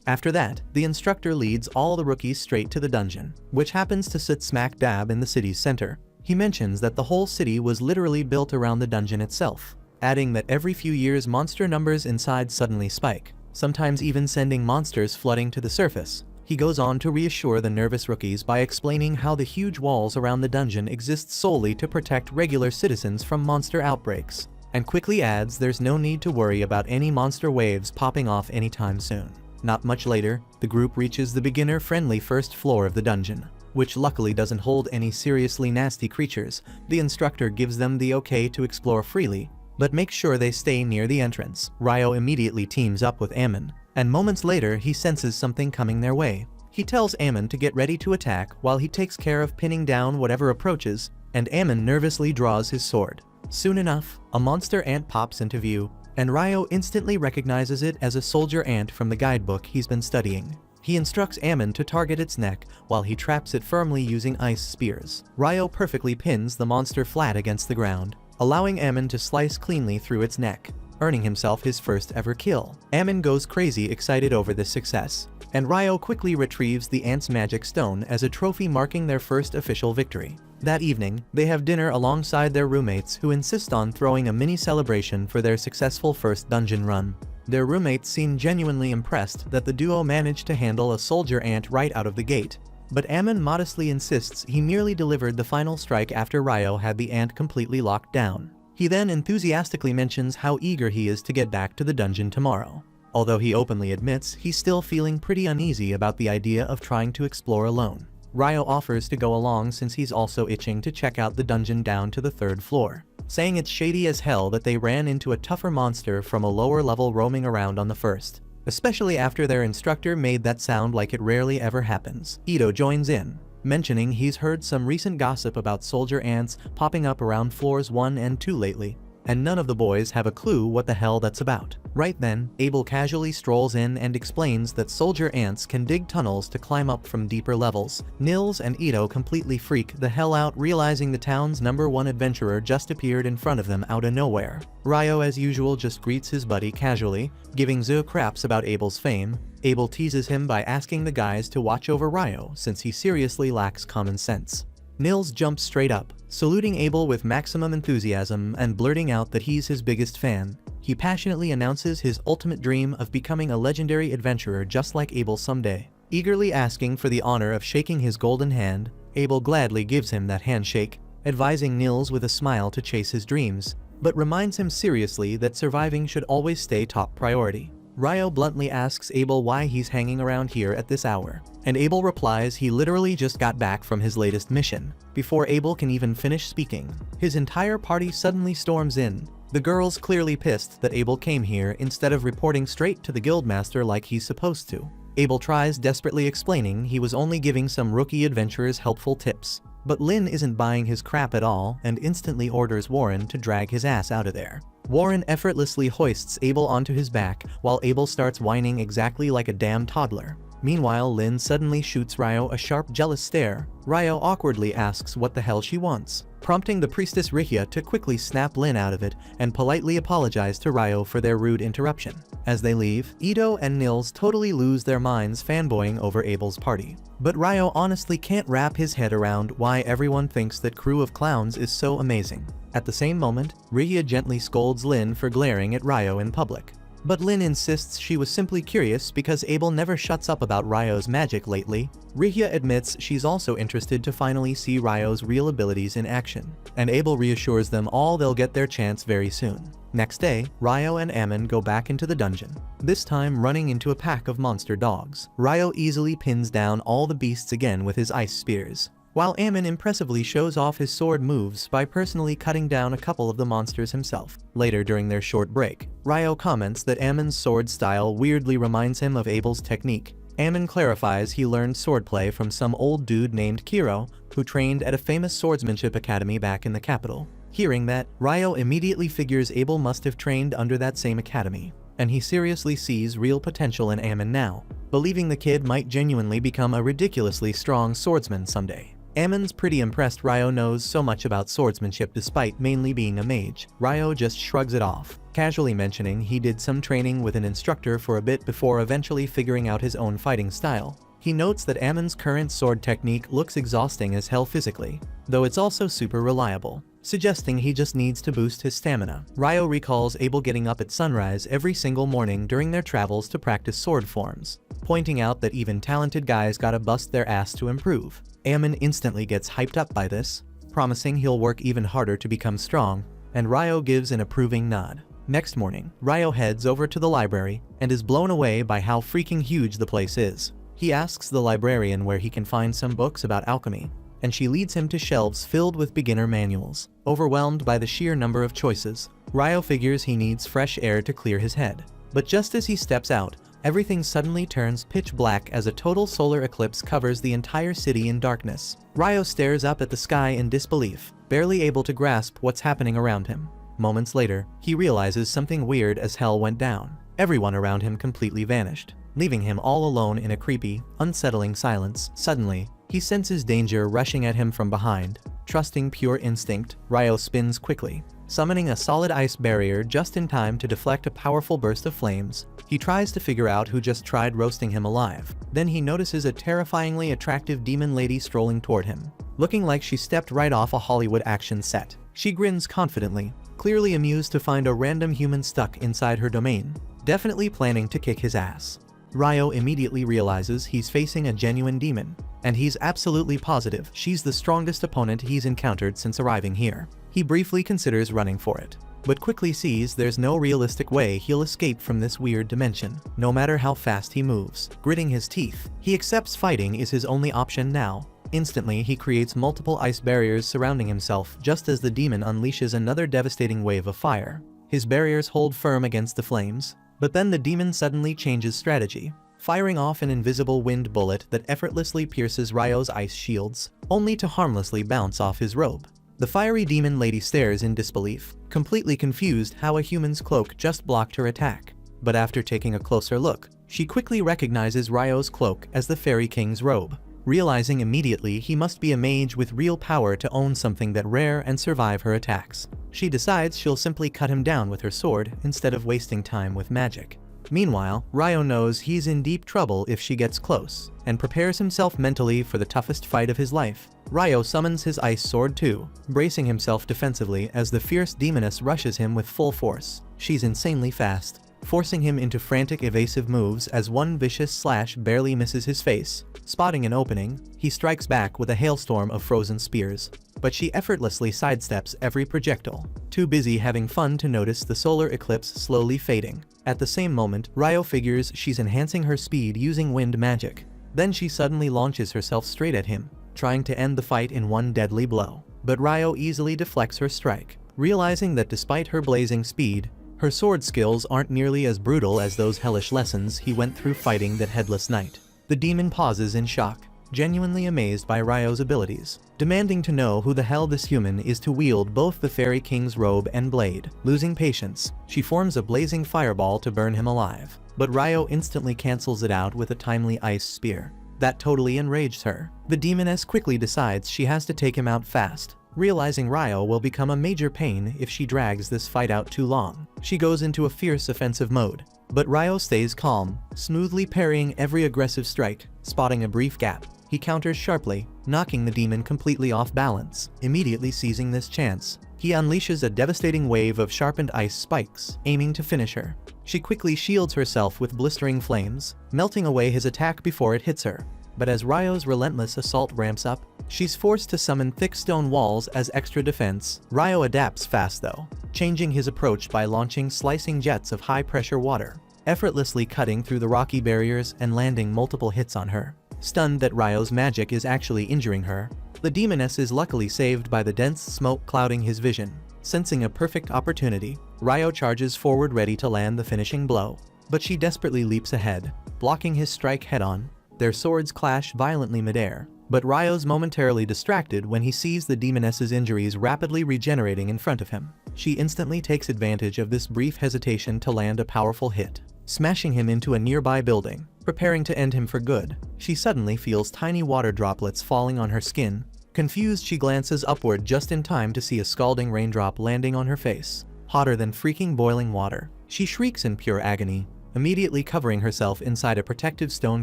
After that, the instructor leads all the rookies straight to the dungeon, which happens to sit smack dab in the city's center. He mentions that the whole city was literally built around the dungeon itself, adding that every few years monster numbers inside suddenly spike, sometimes even sending monsters flooding to the surface. He goes on to reassure the nervous rookies by explaining how the huge walls around the dungeon exist solely to protect regular citizens from monster outbreaks, and quickly adds there's no need to worry about any monster waves popping off anytime soon. Not much later, the group reaches the beginner-friendly first floor of the dungeon, which luckily doesn't hold any seriously nasty creatures. The instructor gives them the okay to explore freely, but makes sure they stay near the entrance. Ryo immediately teams up with Ammon, and moments later he senses something coming their way. He tells Ammon to get ready to attack while he takes care of pinning down whatever approaches, and Ammon nervously draws his sword. Soon enough, a monster ant pops into view, and Ryo instantly recognizes it as a soldier ant from the guidebook he's been studying. He instructs Ammon to target its neck while he traps it firmly using ice spears. Ryo perfectly pins the monster flat against the ground, allowing Ammon to slice cleanly through its neck, earning himself his first ever kill. Ammon goes crazy excited over this success, and Ryo quickly retrieves the ant's magic stone as a trophy marking their first official victory. That evening, they have dinner alongside their roommates who insist on throwing a mini celebration for their successful first dungeon run. Their roommates seem genuinely impressed that the duo managed to handle a soldier ant right out of the gate, but Ammon modestly insists he merely delivered the final strike after Ryo had the ant completely locked down. He then enthusiastically mentions how eager he is to get back to the dungeon tomorrow, although he openly admits he's still feeling pretty uneasy about the idea of trying to explore alone. Ryo offers to go along since he's also itching to check out the dungeon down to the 3rd floor, saying it's shady as hell that they ran into a tougher monster from a lower level roaming around on the 1st, especially after their instructor made that sound like it rarely ever happens. Ito joins in, mentioning he's heard some recent gossip about soldier ants popping up around floors 1 and 2 lately, and none of the boys have a clue what the hell that's about. Right then, Abel casually strolls in and explains that soldier ants can dig tunnels to climb up from deeper levels. Nils and Ito completely freak the hell out, realizing the town's #1 adventurer just appeared in front of them out of nowhere. Ryo as usual just greets his buddy casually, giving zero craps about Abel's fame. Abel teases him by asking the guys to watch over Ryo since he seriously lacks common sense. Nils jumps straight up, saluting Abel with maximum enthusiasm and blurting out that he's his biggest fan. He passionately announces his ultimate dream of becoming a legendary adventurer just like Abel someday. Eagerly asking for the honor of shaking his golden hand, Abel gladly gives him that handshake, advising Nils with a smile to chase his dreams, but reminds him seriously that surviving should always stay top priority. Ryo bluntly asks Abel why he's hanging around here at this hour, and Abel replies he literally just got back from his latest mission. Before Abel can even finish speaking, his entire party suddenly storms in, the girls clearly pissed that Abel came here instead of reporting straight to the guildmaster like he's supposed to. Abel tries desperately explaining he was only giving some rookie adventurers helpful tips, but Lynn isn't buying his crap at all and instantly orders Warren to drag his ass out of there. Warren effortlessly hoists Abel onto his back while Abel starts whining exactly like a damn toddler. Meanwhile, Lynn suddenly shoots Ryo a sharp, jealous stare. Ryo awkwardly asks what the hell she wants, prompting the priestess Rihya to quickly snap Lynn out of it and politely apologize to Ryo for their rude interruption. As they leave, Ito and Nils totally lose their minds fanboying over Abel's party. But Ryo honestly can't wrap his head around why everyone thinks that crew of clowns is so amazing. At the same moment, Rihya gently scolds Lynn for glaring at Ryo in public. But Lynn insists she was simply curious because Abel never shuts up about Ryo's magic lately. Rihya admits she's also interested to finally see Ryo's real abilities in action, and Abel reassures them all they'll get their chance very soon. Next day, Ryo and Ammon go back into the dungeon, this time running into a pack of monster dogs. Ryo easily pins down all the beasts again with his ice spears, while Ammon impressively shows off his sword moves by personally cutting down a couple of the monsters himself. Later during their short break, Ryo comments that Ammon's sword style weirdly reminds him of Abel's technique. Ammon clarifies he learned swordplay from some old dude named Kiro, who trained at a famous swordsmanship academy back in the capital. Hearing that, Ryo immediately figures Abel must have trained under that same academy, and he seriously sees real potential in Ammon now, believing the kid might genuinely become a ridiculously strong swordsman someday. Ammon's pretty impressed Ryo knows so much about swordsmanship despite mainly being a mage. Ryo just shrugs it off, casually mentioning he did some training with an instructor for a bit before eventually figuring out his own fighting style. He notes that Ammon's current sword technique looks exhausting as hell physically, though it's also super reliable, suggesting he just needs to boost his stamina. Ryo recalls Abel getting up at sunrise every single morning during their travels to practice sword forms, pointing out that even talented guys gotta bust their ass to improve. Ammon instantly gets hyped up by this, promising he'll work even harder to become strong, and Ryo gives an approving nod. Next morning, Ryo heads over to the library and is blown away by how freaking huge the place is. He asks the librarian where he can find some books about alchemy, and she leads him to shelves filled with beginner manuals. Overwhelmed by the sheer number of choices, Ryo figures he needs fresh air to clear his head. But just as he steps out, everything suddenly turns pitch black as a total solar eclipse covers the entire city in darkness. Ryo stares up at the sky in disbelief, barely able to grasp what's happening around him. Moments later, he realizes something weird as hell went down. Everyone around him completely vanished, leaving him all alone in a creepy, unsettling silence. Suddenly, he senses danger rushing at him from behind. Trusting pure instinct, Ryo spins quickly, summoning a solid ice barrier just in time to deflect a powerful burst of flames. He tries to figure out who just tried roasting him alive. Then he notices a terrifyingly attractive demon lady strolling toward him, looking like she stepped right off a Hollywood action set. She grins confidently, clearly amused to find a random human stuck inside her domain, definitely planning to kick his ass. Ryo immediately realizes he's facing a genuine demon, and he's absolutely positive she's the strongest opponent he's encountered since arriving here. He briefly considers running for it, but quickly sees there's no realistic way he'll escape from this weird dimension, no matter how fast he moves. Gritting his teeth, he accepts fighting is his only option now. Instantly, he creates multiple ice barriers surrounding himself just as the demon unleashes another devastating wave of fire. His barriers hold firm against the flames, but then the demon suddenly changes strategy, firing off an invisible wind bullet that effortlessly pierces Ryo's ice shields, only to harmlessly bounce off his robe. The fiery demon lady stares in disbelief, completely confused how a human's cloak just blocked her attack. But after taking a closer look, she quickly recognizes Ryo's cloak as the Fairy King's robe, realizing immediately he must be a mage with real power to own something that rare and survive her attacks. She decides she'll simply cut him down with her sword instead of wasting time with magic. Meanwhile, Ryo knows he's in deep trouble if she gets close, and prepares himself mentally for the toughest fight of his life. Ryo summons his ice sword too, bracing himself defensively as the fierce demoness rushes him with full force. She's insanely fast, forcing him into frantic evasive moves as one vicious slash barely misses his face. Spotting an opening, he strikes back with a hailstorm of frozen spears, but she effortlessly sidesteps every projectile, too busy having fun to notice the solar eclipse slowly fading. At the same moment, Ryo figures she's enhancing her speed using wind magic. Then she suddenly launches herself straight at him, trying to end the fight in one deadly blow. But Ryo easily deflects her strike, realizing that despite her blazing speed, her sword skills aren't nearly as brutal as those hellish lessons he went through fighting that headless knight. The demon pauses in shock, genuinely amazed by Ryo's abilities, demanding to know who the hell this human is to wield both the Fairy King's robe and blade. Losing patience, she forms a blazing fireball to burn him alive, but Ryo instantly cancels it out with a timely ice spear. That totally enraged her. The demoness quickly decides she has to take him out fast, realizing Ryo will become a major pain if she drags this fight out too long. She goes into a fierce offensive mode, but Ryo stays calm, smoothly parrying every aggressive strike. Spotting a brief gap, he counters sharply, knocking the demon completely off balance. Immediately seizing this chance, he unleashes a devastating wave of sharpened ice spikes, aiming to finish her. She quickly shields herself with blistering flames, melting away his attack before it hits her. But as Ryo's relentless assault ramps up, she's forced to summon thick stone walls as extra defense. Ryo adapts fast though, changing his approach by launching slicing jets of high-pressure water, effortlessly cutting through the rocky barriers and landing multiple hits on her. Stunned that Ryo's magic is actually injuring her, The demoness is luckily saved by the dense smoke clouding his vision. Sensing a perfect opportunity, Ryo charges forward ready to land the finishing blow. But she desperately leaps ahead, blocking his strike head-on. Their swords clash violently midair, but Ryo's momentarily distracted when he sees the demoness's injuries rapidly regenerating in front of him. She instantly takes advantage of this brief hesitation to land a powerful hit, smashing him into a nearby building. Preparing to end him for good, she suddenly feels tiny water droplets falling on her skin. Confused, she glances upward just in time to see a scalding raindrop landing on her face, hotter than freaking boiling water. She shrieks in pure agony, immediately covering herself inside a protective stone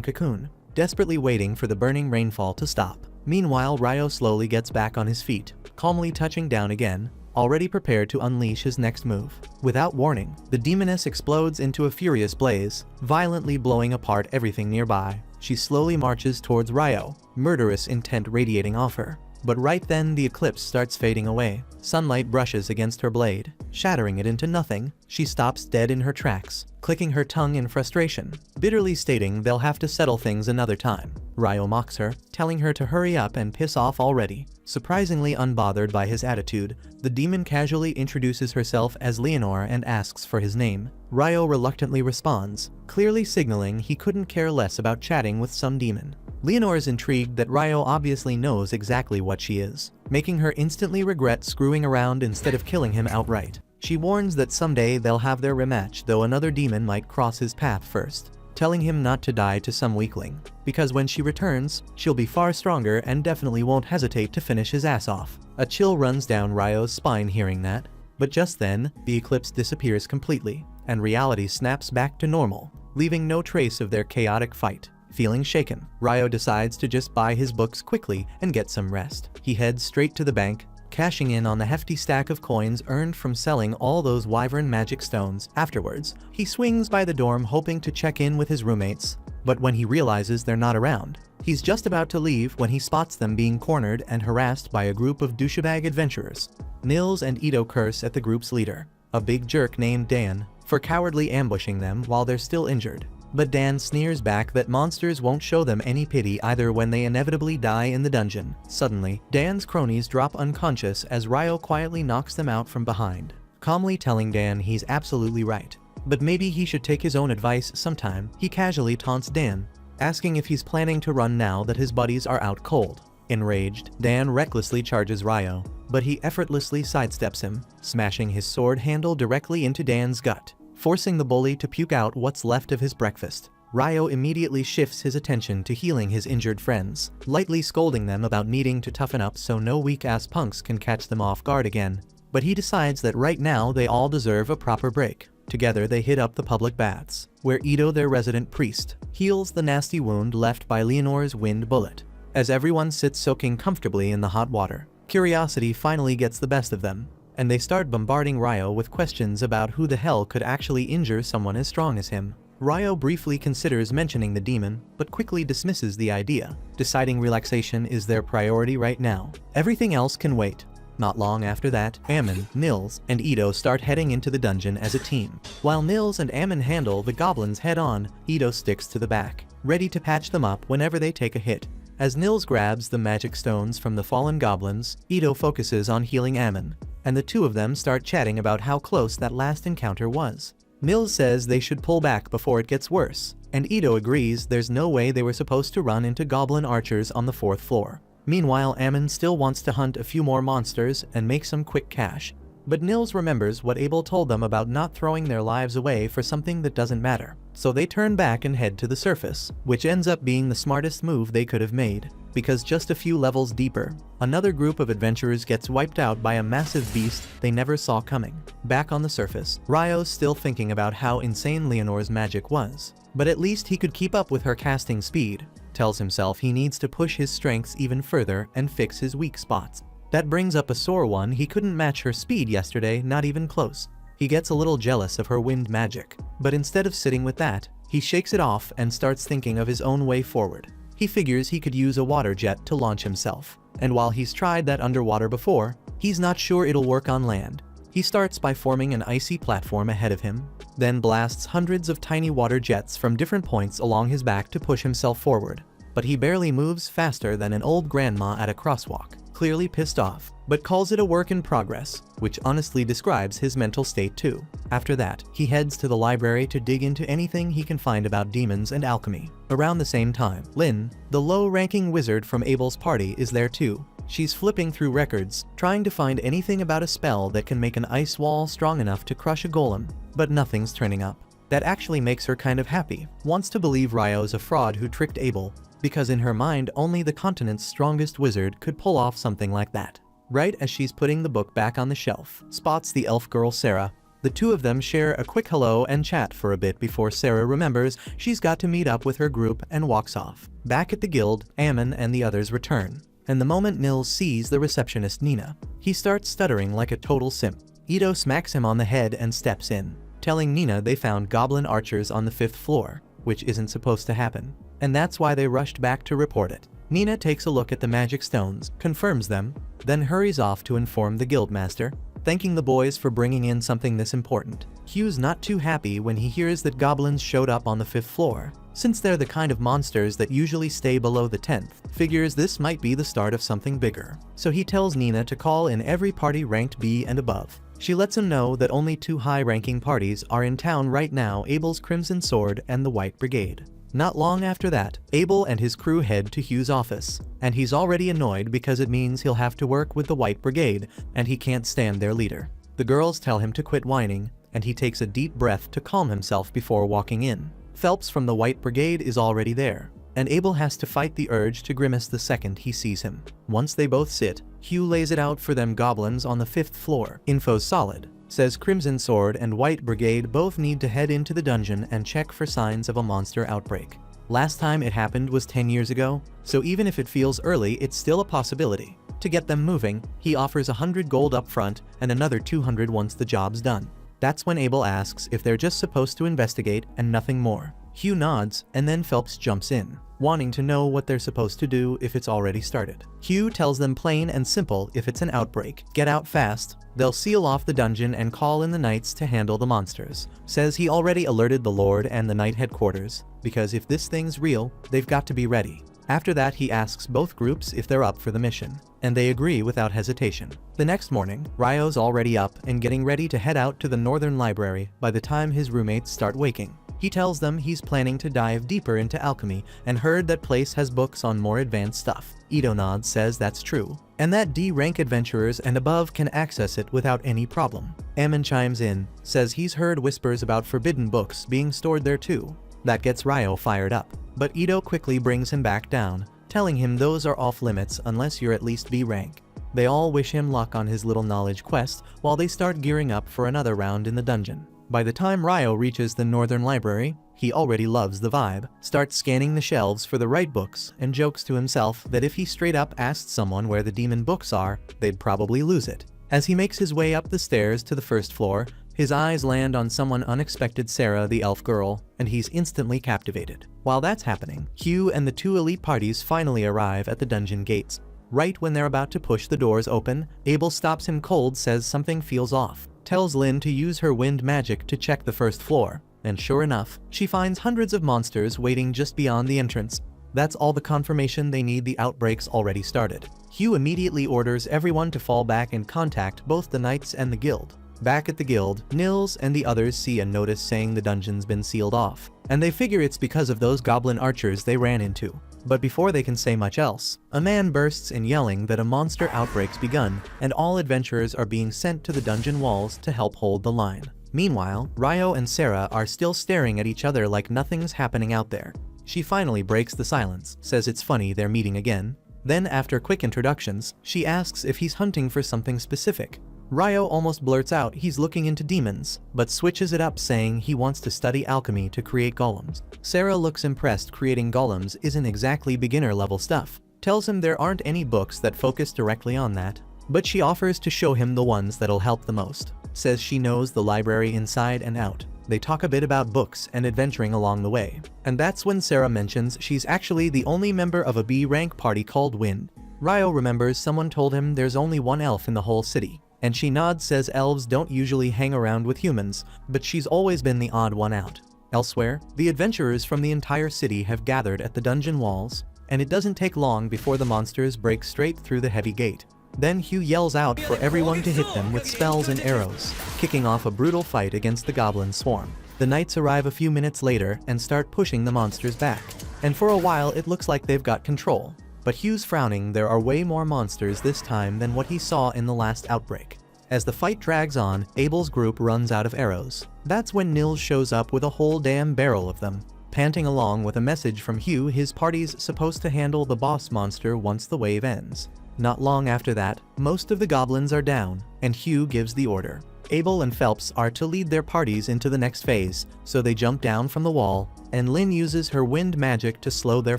cocoon, desperately waiting for the burning rainfall to stop. Meanwhile, Ryo slowly gets back on his feet, calmly touching down again, already prepared to unleash his next move. Without warning, the demoness explodes into a furious blaze, violently blowing apart everything nearby. She slowly marches towards Ryo, murderous intent radiating off her. But right then the eclipse starts fading away. Sunlight brushes against her blade, shattering it into nothing. She stops dead in her tracks, clicking her tongue in frustration, bitterly stating they'll have to settle things another time. Ryo mocks her, telling her to hurry up and piss off already. Surprisingly unbothered by his attitude, the demon casually introduces herself as Leonore and asks for his name. Ryo reluctantly responds, clearly signaling he couldn't care less about chatting with some demon. Leonore is intrigued that Ryo obviously knows exactly what she is, making her instantly regret screwing around instead of killing him outright. She warns that someday they'll have their rematch, though another demon might cross his path first, telling him not to die to some weakling, because when she returns, she'll be far stronger and definitely won't hesitate to finish his ass off. A chill runs down Ryo's spine hearing that, but just then, the eclipse disappears completely, and reality snaps back to normal, leaving no trace of their chaotic fight. Feeling shaken, Ryo decides to just buy his books quickly and get some rest. He heads straight to the bank, cashing in on the hefty stack of coins earned from selling all those wyvern magic stones. Afterwards, he swings by the dorm hoping to check in with his roommates, but when he realizes they're not around, he's just about to leave when he spots them being cornered and harassed by a group of douchebag adventurers. Nils and Ito curse at the group's leader, a big jerk named Dan, for cowardly ambushing them while they're still injured. But Dan sneers back that monsters won't show them any pity either when they inevitably die in the dungeon. Suddenly, Dan's cronies drop unconscious as Ryo quietly knocks them out from behind, calmly telling Dan he's absolutely right, but maybe he should take his own advice sometime. He casually taunts Dan, asking if he's planning to run now that his buddies are out cold. Enraged, Dan recklessly charges Ryo, but he effortlessly sidesteps him, smashing his sword handle directly into Dan's gut, forcing the bully to puke out what's left of his breakfast. Ryo immediately shifts his attention to healing his injured friends, lightly scolding them about needing to toughen up so no weak-ass punks can catch them off guard again. But he decides that right now they all deserve a proper break. Together they hit up the public baths, where Ito, their resident priest, heals the nasty wound left by Leonore's wind bullet. As everyone sits soaking comfortably in the hot water, curiosity finally gets the best of them, and they start bombarding Ryo with questions about who the hell could actually injure someone as strong as him. Ryo briefly considers mentioning the demon, but quickly dismisses the idea, deciding relaxation is their priority right now. Everything else can wait. Not long after that, Ammon, Nils, and Ito start heading into the dungeon as a team. While Nils and Ammon handle the goblins head-on, Ito sticks to the back, ready to patch them up whenever they take a hit. As Nils grabs the magic stones from the fallen goblins, Ito focuses on healing Ammon, and the two of them start chatting about how close that last encounter was. Nils says they should pull back before it gets worse, and Ito agrees there's no way they were supposed to run into goblin archers on the 4th floor. Meanwhile, Ammon still wants to hunt a few more monsters and make some quick cash, but Nils remembers what Abel told them about not throwing their lives away for something that doesn't matter. So they turn back and head to the surface, which ends up being the smartest move they could have made, because just a few levels deeper, another group of adventurers gets wiped out by a massive beast they never saw coming. Back on the surface, Ryo's still thinking about how insane Leonore's magic was, but at least he could keep up with her casting speed. Tells himself he needs to push his strengths even further and fix his weak spots. That brings up a sore one: he couldn't match her speed yesterday, not even close. He gets a little jealous of her wind magic, but instead of sitting with that, he shakes it off and starts thinking of his own way forward. He figures he could use a water jet to launch himself, and while he's tried that underwater before, he's not sure it'll work on land. He starts by forming an icy platform ahead of him, then blasts hundreds of tiny water jets from different points along his back to push himself forward. but he barely moves faster than an old grandma at a crosswalk, clearly pissed off, but calls it a work in progress, which honestly describes his mental state too. After that, he heads to the library to dig into anything he can find about demons and alchemy. Around the same time, Lynn, the low-ranking wizard from Abel's party, is there too. She's flipping through records, trying to find anything about a spell that can make an ice wall strong enough to crush a golem, but nothing's turning up. That actually makes her kind of happy, wants to believe Ryo's a fraud who tricked Abel, because in her mind only the continent's strongest wizard could pull off something like that. Right as she's putting the book back on the shelf, spots the elf girl Sarah. The two of them share a quick hello and chat for a bit before Sarah remembers she's got to meet up with her group and walks off. Back at the guild, Ammon and the others return, and the moment Nils sees the receptionist Nina, he starts stuttering like a total simp. Ito smacks him on the head and steps in, telling Nina they found goblin archers on the 5th floor, which isn't supposed to happen, and that's why they rushed back to report it. Nina takes a look at the magic stones, confirms them, then hurries off to inform the guildmaster, thanking the boys for bringing in something this important. Hugh's not too happy when he hears that goblins showed up on the 5th floor, since they're the kind of monsters that usually stay below the 10th, figures this might be the start of something bigger. So he tells Nina to call in every party ranked B and above. She lets him know that only 2 high-ranking parties are in town right now, Abel's Crimson Sword and the White Brigade. Not long after that, Abel and his crew head to Hugh's office, and he's already annoyed because it means he'll have to work with the White Brigade, and he can't stand their leader. The girls tell him to quit whining, and he takes a deep breath to calm himself before walking in. Phelps from the White Brigade is already there, and Abel has to fight the urge to grimace the second he sees him. Once they both sit, Hugh lays it out for them. Goblins on the 5th floor. Info's solid. Says Crimson Sword and White Brigade both need to head into the dungeon and check for signs of a monster outbreak. Last time it happened was 10 years ago, so even if it feels early, it's still a possibility. To get them moving, he offers 100 gold up front and another 200 once the job's done. That's when Abel asks if they're just supposed to investigate and nothing more. Hugh nods, and then Phelps jumps in, wanting to know what they're supposed to do if it's already started. Hugh tells them plain and simple, if it's an outbreak, get out fast. They'll seal off the dungeon and call in the knights to handle the monsters. Says he already alerted the Lord and the knight headquarters, because if this thing's real, they've got to be ready. After that, he asks both groups if they're up for the mission, and they agree without hesitation. The next morning, Ryo's already up and getting ready to head out to the Northern Library by the time his roommates start waking. He tells them he's planning to dive deeper into alchemy and heard that place has books on more advanced stuff. Ito nods, says that's true, and that D-rank adventurers and above can access it without any problem. Ammon chimes in, says he's heard whispers about forbidden books being stored there too. That gets Ryo fired up, but Ito quickly brings him back down, telling him those are off limits unless you're at least B rank. They all wish him luck on his little knowledge quest while they start gearing up for another round in the dungeon. By the time Ryo reaches the Northern Library, he already loves the vibe, starts scanning the shelves for the right books, and jokes to himself that if he straight up asked someone where the demon books are, they'd probably lose it. As he makes his way up the stairs to the 1st floor, his eyes land on someone unexpected, Sarah the elf girl, and he's instantly captivated. While that's happening, Hugh and the 2 elite parties finally arrive at the dungeon gates. Right when they're about to push the doors open, Abel stops him cold, says something feels off, tells Lynn to use her wind magic to check the 1st floor, and sure enough, she finds hundreds of monsters waiting just beyond the entrance. That's all the confirmation they need. The outbreak's already started. Hugh immediately orders everyone to fall back and contact both the knights and the guild. Back at the guild, Nils and the others see a notice saying the dungeon's been sealed off, and they figure it's because of those goblin archers they ran into. But before they can say much else, a man bursts in yelling that a monster outbreak's begun, and all adventurers are being sent to the dungeon walls to help hold the line. Meanwhile, Ryo and Sarah are still staring at each other like nothing's happening out there. She finally breaks the silence, says it's funny they're meeting again. Then after quick introductions, she asks if he's hunting for something specific. Ryo almost blurts out he's looking into demons, but switches it up saying he wants to study alchemy to create golems. Sarah looks impressed. Creating golems isn't exactly beginner-level stuff, tells him there aren't any books that focus directly on that, but she offers to show him the ones that'll help the most. Says she knows the library inside and out. They talk a bit about books and adventuring along the way, and that's when Sarah mentions she's actually the only member of a B-rank party called Wind. Ryo remembers someone told him there's only one elf in the whole city, and she nods, says elves don't usually hang around with humans, but she's always been the odd one out. Elsewhere, the adventurers from the entire city have gathered at the dungeon walls, and it doesn't take long before the monsters break straight through the heavy gate. Then Hugh yells out for everyone to hit them with spells and arrows, kicking off a brutal fight against the goblin swarm. The knights arrive a few minutes later and start pushing the monsters back, and for a while it looks like they've got control. But Hugh's frowning. There are way more monsters this time than what he saw in the last outbreak. As the fight drags on, Abel's group runs out of arrows. That's when Nils shows up with a whole damn barrel of them, panting along with a message from Hugh his party's supposed to handle the boss monster once the wave ends. Not long after that, most of the goblins are down, and Hugh gives the order. Abel and Phelps are to lead their parties into the next phase, so they jump down from the wall, and Lynn uses her wind magic to slow their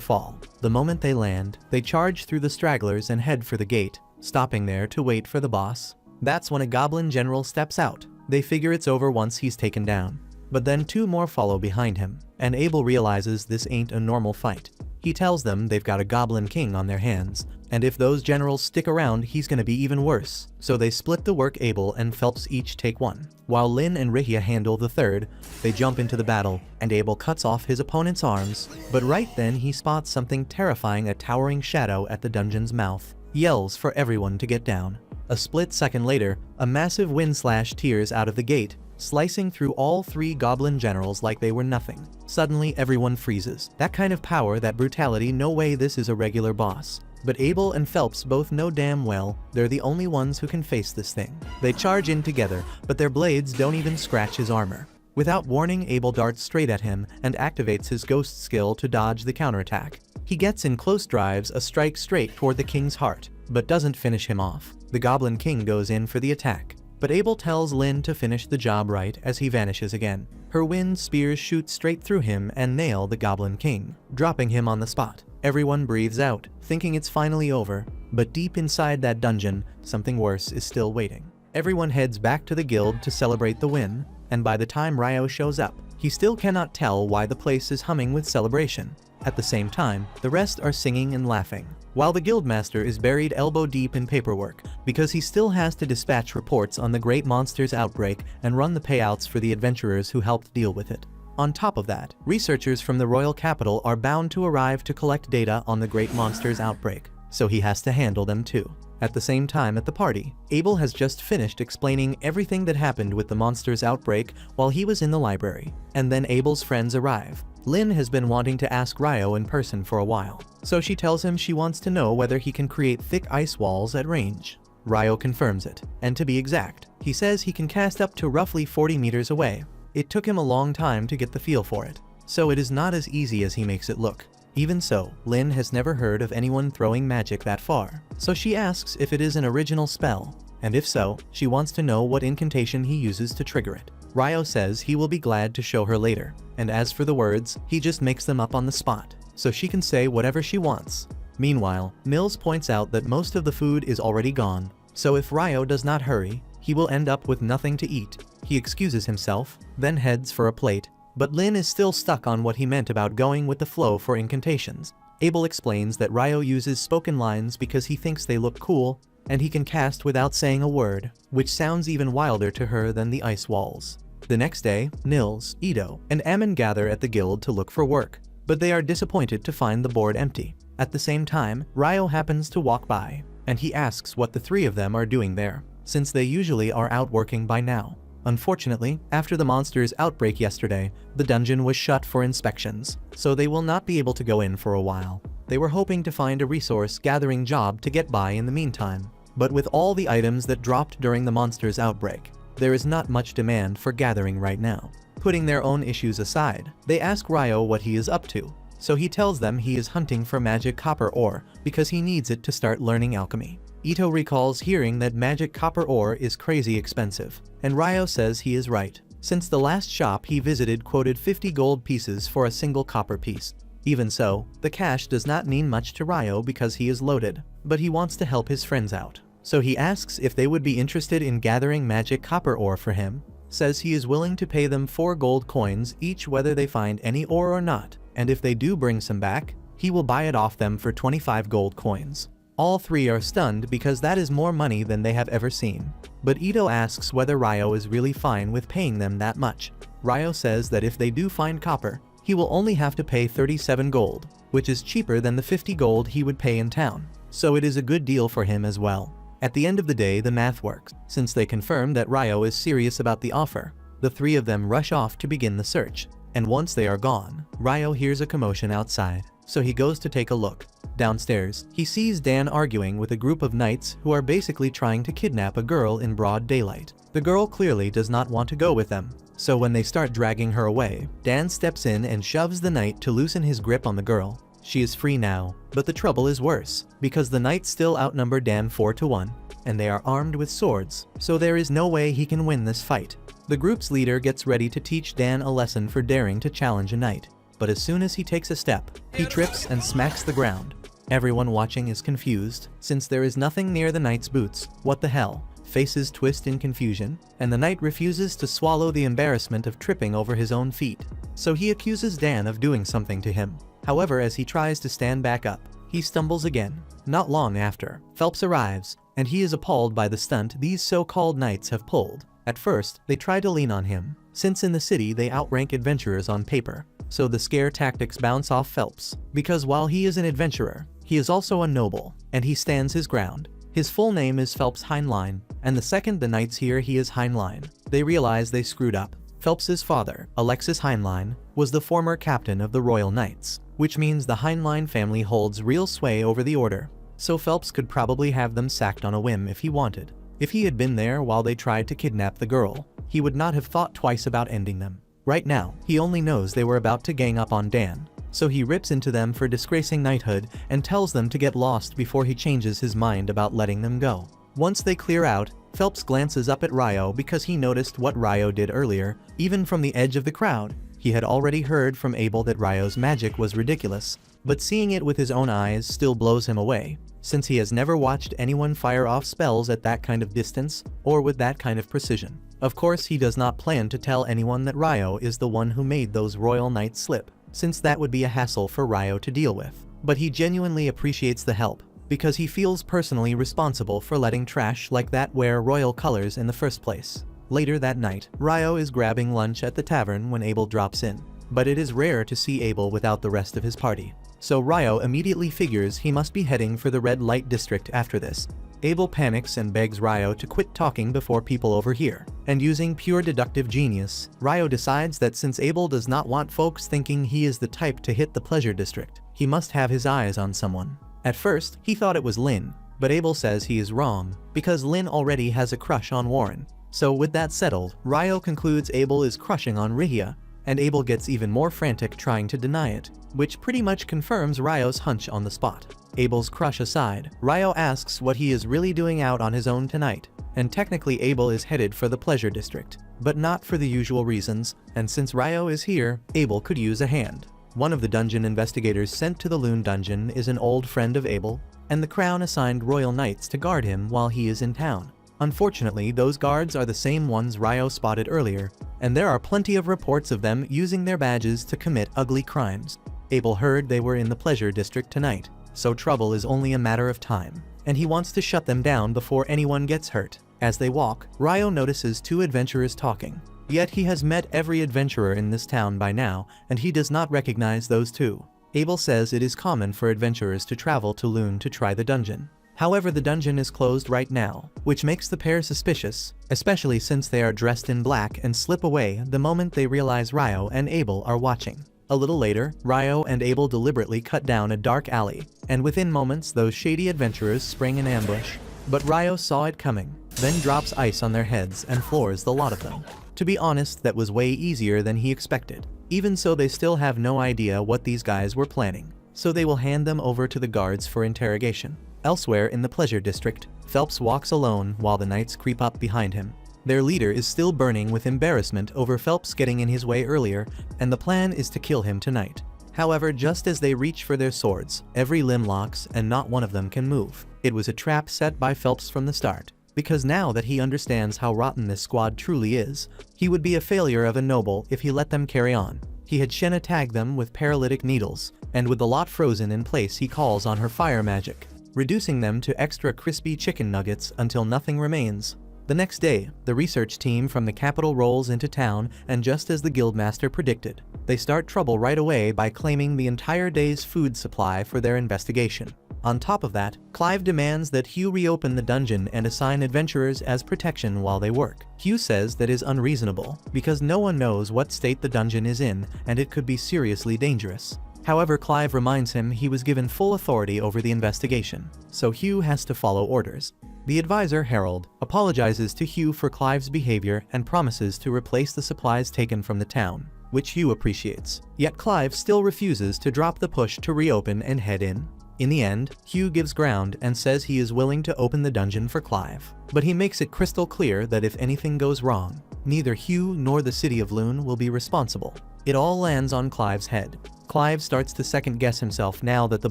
fall. The moment they land, they charge through the stragglers and head for the gate, stopping there to wait for the boss. That's when a goblin general steps out. They figure it's over once he's taken down. But then two more follow behind him, and Abel realizes this ain't a normal fight. He tells them they've got a goblin king on their hands, and if those generals stick around he's gonna be even worse. So they split the work. Abel and Phelps each take one, while Lynn and Rihia handle the third. They jump into the battle, and Abel cuts off his opponent's arms, but right then he spots something terrifying, a towering shadow at the dungeon's mouth, yells for everyone to get down. A split second later, a massive wind slash tears out of the gate, slicing through all three goblin generals like they were nothing. Suddenly everyone freezes. That kind of power, that brutality, no way this is a regular boss. But Abel and Phelps both know damn well they're the only ones who can face this thing. They charge in together, but their blades don't even scratch his armor. Without warning, Abel darts straight at him and activates his ghost skill to dodge the counterattack. He gets in close, drives a strike straight toward the king's heart, but doesn't finish him off. The goblin king goes in for the attack, but Abel tells Lynn to finish the job right as he vanishes again. Her wind spears shoot straight through him and nail the goblin king, dropping him on the spot. Everyone breathes out, thinking it's finally over, but deep inside that dungeon, something worse is still waiting. Everyone heads back to the guild to celebrate the win, and by the time Ryo shows up, he still cannot tell why the place is humming with celebration. At the same time, the rest are singing and laughing, while the guildmaster is buried elbow deep in paperwork because he still has to dispatch reports on the Great Monsters outbreak and run the payouts for the adventurers who helped deal with it. On top of that, researchers from the royal capital are bound to arrive to collect data on the Great Monsters outbreak, so he has to handle them too. At the same time at the party, Abel has just finished explaining everything that happened with the monsters outbreak while he was in the library, and then Abel's friends arrive. Lynn has been wanting to ask Ryo in person for a while, so she tells him she wants to know whether he can create thick ice walls at range. Ryo confirms it, and to be exact, he says he can cast up to roughly 40 meters away. It took him a long time to get the feel for it, so it is not as easy as he makes it look. Even so, Lynn has never heard of anyone throwing magic that far, so she asks if it is an original spell, and if so, she wants to know what incantation he uses to trigger it. Ryo says he will be glad to show her later, and as for the words, he just makes them up on the spot, so she can say whatever she wants. Meanwhile, Nils points out that most of the food is already gone, so if Ryo does not hurry, he will end up with nothing to eat. He excuses himself, then heads for a plate, but Lynn is still stuck on what he meant about going with the flow for incantations. Abel explains that Ryo uses spoken lines because he thinks they look cool, and he can cast without saying a word, which sounds even wilder to her than the ice walls. The next day, Nils, Ito, and Ammon gather at the guild to look for work, but they are disappointed to find the board empty. At the same time, Ryo happens to walk by, and he asks what the three of them are doing there, since they usually are out working by now. Unfortunately, after the monsters outbreak yesterday, the dungeon was shut for inspections, so they will not be able to go in for a while. They were hoping to find a resource gathering job to get by in the meantime, but with all the items that dropped during the monsters outbreak, there is not much demand for gathering right now. Putting their own issues aside, they ask Ryo what he is up to, so he tells them he is hunting for magic copper ore because he needs it to start learning alchemy. Ito recalls hearing that magic copper ore is crazy expensive, and Ryo says he is right, since the last shop he visited quoted 50 gold pieces for a single copper piece. Even so, the cash does not mean much to Ryo because he is loaded, but he wants to help his friends out. So he asks if they would be interested in gathering magic copper ore for him, says he is willing to pay them 4 gold coins each whether they find any ore or not, and if they do bring some back, he will buy it off them for 25 gold coins. All three are stunned because that is more money than they have ever seen. But Ito asks whether Ryo is really fine with paying them that much. Ryo says that if they do find copper, he will only have to pay 37 gold, which is cheaper than the 50 gold he would pay in town. So it is a good deal for him as well. At the end of the day, the math works, since they confirm that Ryo is serious about the offer. The three of them rush off to begin the search, and once they are gone, Ryo hears a commotion outside, so he goes to take a look. Downstairs, he sees Dan arguing with a group of knights who are basically trying to kidnap a girl in broad daylight. The girl clearly does not want to go with them, so when they start dragging her away, Dan steps in and shoves the knight to loosen his grip on the girl. She is free now, but the trouble is worse, because the knights still outnumber Dan 4-1, and they are armed with swords, so there is no way he can win this fight. The group's leader gets ready to teach Dan a lesson for daring to challenge a knight, but as soon as he takes a step, he trips and smacks the ground. Everyone watching is confused, since there is nothing near the knight's boots. What the hell? Faces twist in confusion, and the knight refuses to swallow the embarrassment of tripping over his own feet, so he accuses Dan of doing something to him. However, as he tries to stand back up, he stumbles again. Not long after, Phelps arrives, and he is appalled by the stunt these so-called knights have pulled. At first, they try to lean on him, since in the city they outrank adventurers on paper, so the scare tactics bounce off Phelps, because while he is an adventurer, he is also a noble, and he stands his ground. His full name is Phelps Heinlein, and the second the knights hear he is Heinlein, they realize they screwed up. Phelps's father, Alexis Heinlein, was the former captain of the Royal Knights, which means the Heinlein family holds real sway over the order, so Phelps could probably have them sacked on a whim if he wanted. If he had been there while they tried to kidnap the girl, he would not have thought twice about ending them. Right now, he only knows they were about to gang up on Dan, so he rips into them for disgracing knighthood and tells them to get lost before he changes his mind about letting them go. Once they clear out, Phelps glances up at Ryo because he noticed what Ryo did earlier. Even from the edge of the crowd, he had already heard from Abel that Ryo's magic was ridiculous, but seeing it with his own eyes still blows him away, since he has never watched anyone fire off spells at that kind of distance or with that kind of precision. Of course, he does not plan to tell anyone that Ryo is the one who made those royal knights slip, since that would be a hassle for Ryo to deal with. But he genuinely appreciates the help, because he feels personally responsible for letting trash like that wear royal colors in the first place. Later that night, Ryo is grabbing lunch at the tavern when Abel drops in, but it is rare to see Abel without the rest of his party. So Ryo immediately figures he must be heading for the red light district after this. Abel panics and begs Ryo to quit talking before people overhear, and using pure deductive genius, Ryo decides that since Abel does not want folks thinking he is the type to hit the pleasure district, he must have his eyes on someone. At first, he thought it was Lynn, but Abel says he is wrong, because Lynn already has a crush on Warren. So with that settled, Ryo concludes Abel is crushing on Rihia, and Abel gets even more frantic trying to deny it, which pretty much confirms Ryo's hunch on the spot. Abel's crush aside, Ryo asks what he is really doing out on his own tonight, and technically Abel is headed for the pleasure district, but not for the usual reasons, and since Ryo is here, Abel could use a hand. One of the dungeon investigators sent to the Loon dungeon is an old friend of Abel, and the crown assigned royal knights to guard him while he is in town. Unfortunately, those guards are the same ones Ryo spotted earlier, and there are plenty of reports of them using their badges to commit ugly crimes. Abel heard they were in the pleasure district tonight, so trouble is only a matter of time, and he wants to shut them down before anyone gets hurt. As they walk, Ryo notices two adventurers talking, yet he has met every adventurer in this town by now, and he does not recognize those two. Abel says it is common for adventurers to travel to Loon to try the dungeon. However, the dungeon is closed right now, which makes the pair suspicious, especially since they are dressed in black and slip away the moment they realize Ryo and Abel are watching. A little later, Ryo and Abel deliberately cut down a dark alley, and within moments those shady adventurers spring an ambush. But Ryo saw it coming, then drops ice on their heads and floors the lot of them. To be honest, that was way easier than he expected. Even so, they still have no idea what these guys were planning, so they will hand them over to the guards for interrogation. Elsewhere in the pleasure district, Phelps walks alone while the knights creep up behind him. Their leader is still burning with embarrassment over Phelps getting in his way earlier, and the plan is to kill him tonight. However, just as they reach for their swords, every limb locks and not one of them can move. It was a trap set by Phelps from the start, because now that he understands how rotten this squad truly is, he would be a failure of a noble if he let them carry on. He had Shenna tag them with paralytic needles, and with the lot frozen in place he calls on her fire magic, reducing them to extra crispy chicken nuggets until nothing remains. The next day, the research team from the capital rolls into town, and just as the guildmaster predicted, they start trouble right away by claiming the entire day's food supply for their investigation. On top of that, Clive demands that Hugh reopen the dungeon and assign adventurers as protection while they work. Hugh says that is unreasonable, because no one knows what state the dungeon is in, and it could be seriously dangerous. However, Clive reminds him he was given full authority over the investigation, so Hugh has to follow orders. The advisor, Harold, apologizes to Hugh for Clive's behavior and promises to replace the supplies taken from the town, which Hugh appreciates. Yet Clive still refuses to drop the push to reopen and head in. In the end, Hugh gives ground and says he is willing to open the dungeon for Clive. But he makes it crystal clear that if anything goes wrong, neither Hugh nor the city of Loon will be responsible. It all lands on Clive's head. Clive starts to second-guess himself now that the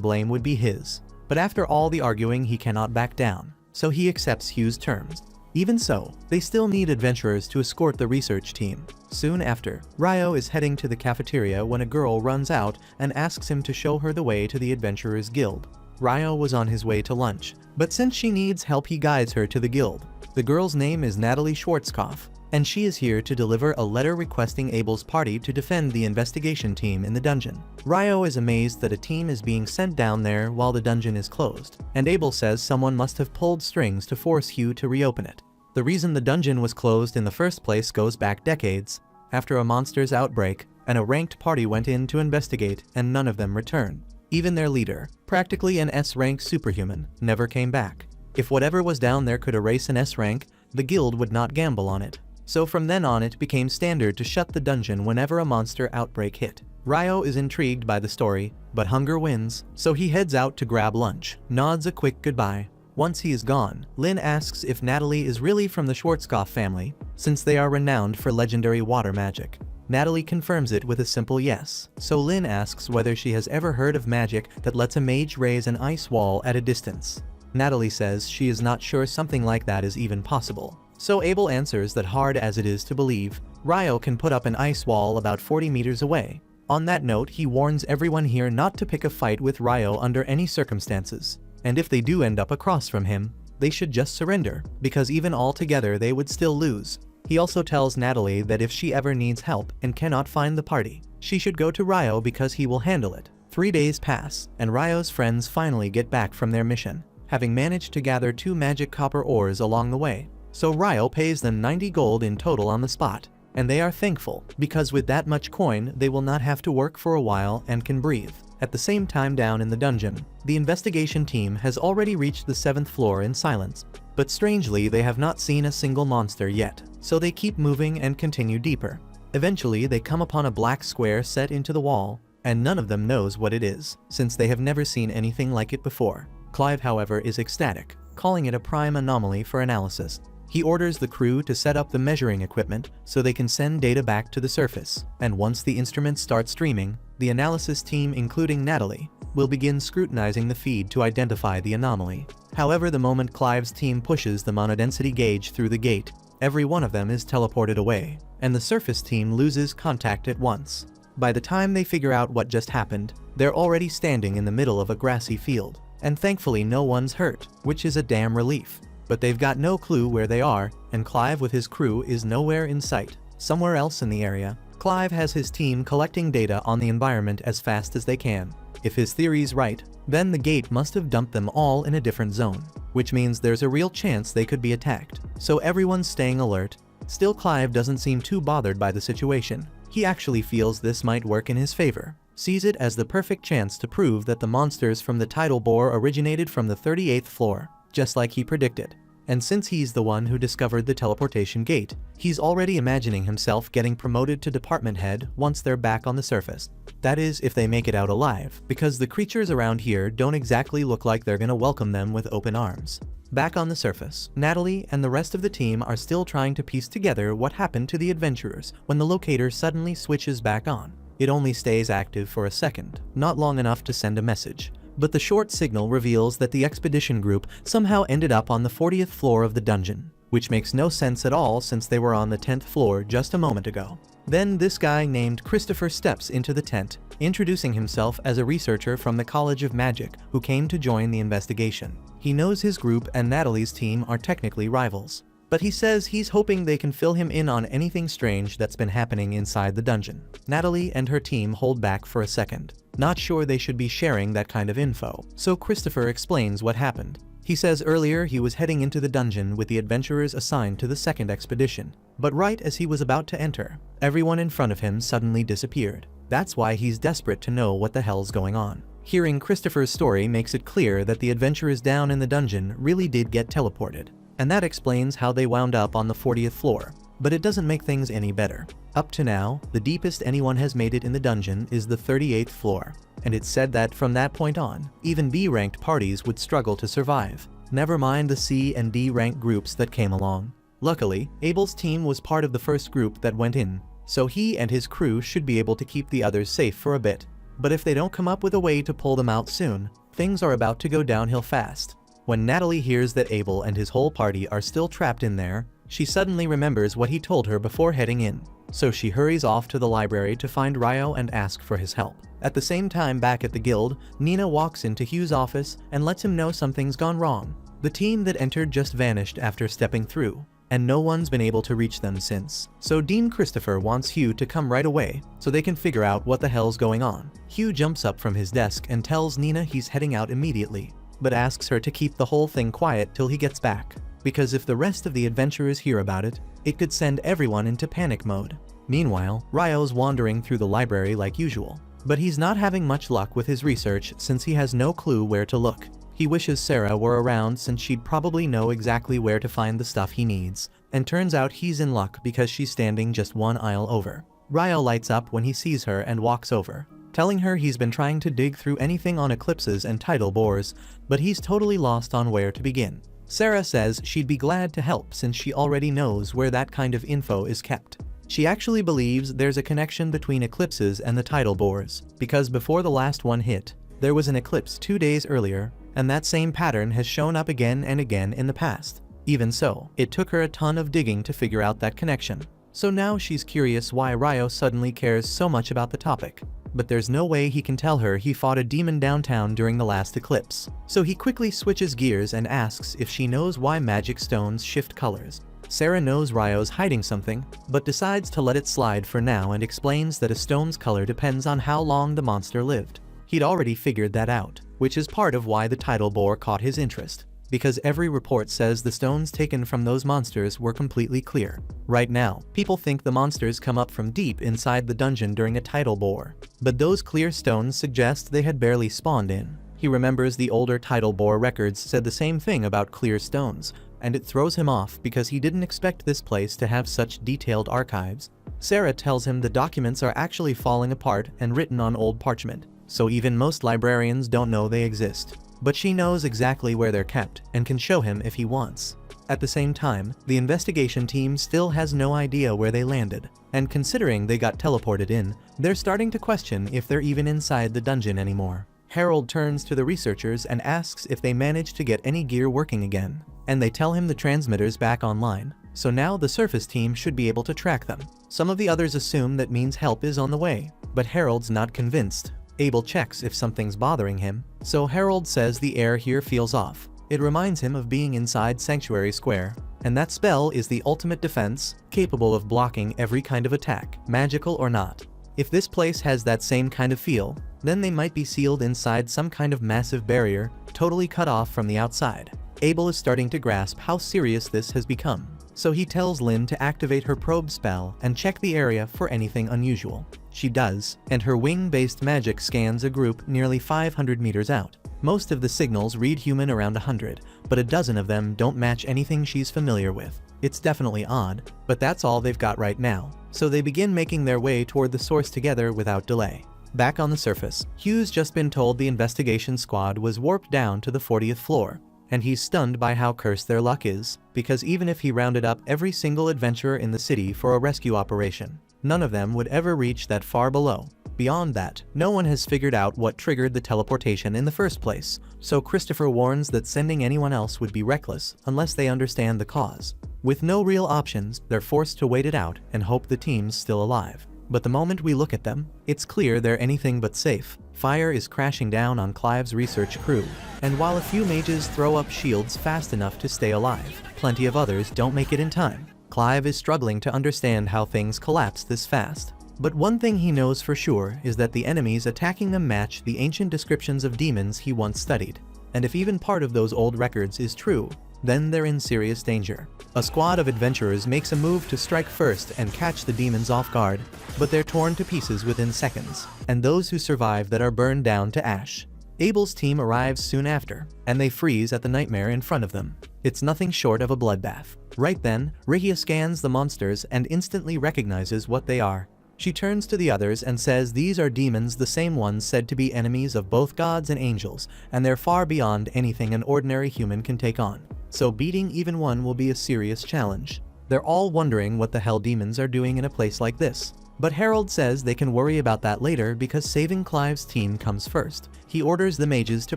blame would be his. But after all the arguing, he cannot back down, so he accepts Hugh's terms. Even so, they still need adventurers to escort the research team. Soon after, Ryo is heading to the cafeteria when a girl runs out and asks him to show her the way to the Adventurers Guild. Ryo was on his way to lunch, but since she needs help, he guides her to the guild. The girl's name is Natalie Schwarzkopf, and she is here to deliver a letter requesting Abel's party to defend the investigation team in the dungeon. Ryo is amazed that a team is being sent down there while the dungeon is closed, and Abel says someone must have pulled strings to force Hugh to reopen it. The reason the dungeon was closed in the first place goes back decades, after a monster's outbreak, and a ranked party went in to investigate and none of them returned. Even their leader, practically an S-rank superhuman, never came back. If whatever was down there could erase an S-rank, the guild would not gamble on it. So from then on it became standard to shut the dungeon whenever a monster outbreak hit. Ryo is intrigued by the story, but hunger wins, so he heads out to grab lunch, nods a quick goodbye. Once he is gone, Lynn asks if Natalie is really from the Schwarzkopf family, since they are renowned for legendary water magic. Natalie confirms it with a simple yes, so Lynn asks whether she has ever heard of magic that lets a mage raise an ice wall at a distance. Natalie says she is not sure something like that is even possible. So Abel answers that hard as it is to believe, Ryo can put up an ice wall about 40 meters away. On that note, he warns everyone here not to pick a fight with Ryo under any circumstances. And if they do end up across from him, they should just surrender, because even all together they would still lose. He also tells Natalie that if she ever needs help and cannot find the party, she should go to Ryo because he will handle it. 3 days pass, and Ryo's friends finally get back from their mission, having managed to gather 2 magic copper ores along the way. So Ryo pays them 90 gold in total on the spot, and they are thankful, because with that much coin they will not have to work for a while and can breathe. At the same time, down in the dungeon, the investigation team has already reached the 7th floor in silence. But strangely, they have not seen a single monster yet, so they keep moving and continue deeper. Eventually, they come upon a black square set into the wall, and none of them knows what it is, since they have never seen anything like it before. Clive, however, is ecstatic, calling it a prime anomaly for analysis. He orders the crew to set up the measuring equipment so they can send data back to the surface, and once the instruments start streaming, the analysis team, including Natalie, will begin scrutinizing the feed to identify the anomaly. However, the moment Clive's team pushes the monodensity gauge through the gate, every one of them is teleported away, and the surface team loses contact at once. By the time they figure out what just happened, they're already standing in the middle of a grassy field, and thankfully no one's hurt, which is a damn relief. But they've got no clue where they are, and Clive with his crew is nowhere in sight. Somewhere else in the area, Clive has his team collecting data on the environment as fast as they can. If his theory's right, then the gate must have dumped them all in a different zone, which means there's a real chance they could be attacked. So everyone's staying alert. Still, Clive doesn't seem too bothered by the situation. He actually feels this might work in his favor, sees it as the perfect chance to prove that the monsters from the tidal bore originated from the 38th floor, just like he predicted. And since he's the one who discovered the teleportation gate, he's already imagining himself getting promoted to department head once they're back on the surface. That is, if they make it out alive, because the creatures around here don't exactly look like they're gonna welcome them with open arms. Back on the surface, Natalie and the rest of the team are still trying to piece together what happened to the adventurers when the locator suddenly switches back on. It only stays active for a second, not long enough to send a message. But the short signal reveals that the expedition group somehow ended up on the 40th floor of the dungeon, which makes no sense at all since they were on the 10th floor just a moment ago. Then this guy named Christopher steps into the tent, introducing himself as a researcher from the College of Magic who came to join the investigation. He knows his group and Natalie's team are technically rivals. but he says he's hoping they can fill him in on anything strange that's been happening inside the dungeon. Natalie and her team hold back for a second, not sure they should be sharing that kind of info, so Christopher explains what happened. He says earlier he was heading into the dungeon with the adventurers assigned to the second expedition, but right as he was about to enter, everyone in front of him suddenly disappeared. That's why he's desperate to know what the hell's going on. Hearing Christopher's story makes it clear that the adventurers down in the dungeon really did get teleported, and that explains how they wound up on the 40th floor. But it doesn't make things any better. Up to now, the deepest anyone has made it in the dungeon is the 38th floor, and it's said that from that point on, even B-ranked parties would struggle to survive. Never mind the C and D rank groups that came along. Luckily, Abel's team was part of the first group that went in, so he and his crew should be able to keep the others safe for a bit. But if they don't come up with a way to pull them out soon, things are about to go downhill fast. When Natalie hears that Abel and his whole party are still trapped in there, she suddenly remembers what he told her before heading in. So she hurries off to the library to find Ryo and ask for his help. At the same time, back at the guild, Nina walks into Hugh's office and lets him know something's gone wrong. The team that entered just vanished after stepping through, and no one's been able to reach them since. So Dean Christopher wants Hugh to come right away so they can figure out what the hell's going on. Hugh jumps up from his desk and tells Nina he's heading out immediately, but asks her to keep the whole thing quiet till he gets back, because if the rest of the adventurers hear about it, it could send everyone into panic mode. Meanwhile, Ryo's wandering through the library like usual, but he's not having much luck with his research since he has no clue where to look. He wishes Sarah were around since she'd probably know exactly where to find the stuff he needs, and turns out he's in luck because she's standing just one aisle over. Ryo lights up when he sees her and walks over, telling her he's been trying to dig through anything on eclipses and tidal bores, but he's totally lost on where to begin. Sarah says she'd be glad to help since she already knows where that kind of info is kept. She actually believes there's a connection between eclipses and the tidal bores, because before the last one hit, there was an eclipse 2 days earlier, and that same pattern has shown up again and again in the past. Even so, it took her a ton of digging to figure out that connection. So now she's curious why Ryo suddenly cares so much about the topic. But there's no way he can tell her he fought a demon downtown during the last eclipse. So he quickly switches gears and asks if she knows why magic stones shift colors. Sarah knows Ryo's hiding something, but decides to let it slide for now and explains that a stone's color depends on how long the monster lived. He'd already figured that out, which is part of why the tidal bore caught his interest, because every report says the stones taken from those monsters were completely clear. Right now, people think the monsters come up from deep inside the dungeon during a tidal bore, but those clear stones suggest they had barely spawned in. He remembers the older tidal bore records said the same thing about clear stones, and it throws him off because he didn't expect this place to have such detailed archives. Sarah tells him the documents are actually falling apart and written on old parchment, so even most librarians don't know they exist. But she knows exactly where they're kept and can show him if he wants. At the same time, the investigation team still has no idea where they landed, and considering they got teleported in, they're starting to question if they're even inside the dungeon anymore. Harold turns to the researchers and asks if they managed to get any gear working again, and they tell him the transmitter's back online, so now the surface team should be able to track them. Some of the others assume that means help is on the way, but Harold's not convinced. Abel checks if something's bothering him, so Harold says the air here feels off. It reminds him of being inside Sanctuary Square, and that spell is the ultimate defense, capable of blocking every kind of attack, magical or not. If this place has that same kind of feel, then they might be sealed inside some kind of massive barrier, totally cut off from the outside. Abel is starting to grasp how serious this has become, so he tells Lynn to activate her probe spell and check the area for anything unusual. She does, and her wing-based magic scans a group nearly 500 meters out. Most of the signals read human around 100, but a dozen of them don't match anything she's familiar with. It's definitely odd, but that's all they've got right now, so they begin making their way toward the source together without delay. Back on the surface, Hugh's just been told the investigation squad was warped down to the 40th floor, and he's stunned by how cursed their luck is, because even if he rounded up every single adventurer in the city for a rescue operation, none of them would ever reach that far below. Beyond that, no one has figured out what triggered the teleportation in the first place, so Christopher warns that sending anyone else would be reckless unless they understand the cause. With no real options, they're forced to wait it out and hope the team's still alive. But the moment we look at them, it's clear they're anything but safe. Fire is crashing down on Clive's research crew, and while a few mages throw up shields fast enough to stay alive, plenty of others don't make it in time. Clive is struggling to understand how things collapse this fast. But one thing he knows for sure is that the enemies attacking them match the ancient descriptions of demons he once studied. And if even part of those old records is true, then they're in serious danger. A squad of adventurers makes a move to strike first and catch the demons off guard, but they're torn to pieces within seconds, and those who survive that are burned down to ash. Abel's team arrives soon after, and they freeze at the nightmare in front of them. It's nothing short of a bloodbath. Right then, Rihia scans the monsters and instantly recognizes what they are. She turns to the others and says these are demons, the same ones said to be enemies of both gods and angels, and they're far beyond anything an ordinary human can take on. So beating even one will be a serious challenge. They're all wondering what the hell demons are doing in a place like this. But Harold says they can worry about that later because saving Clive's team comes first. He orders the mages to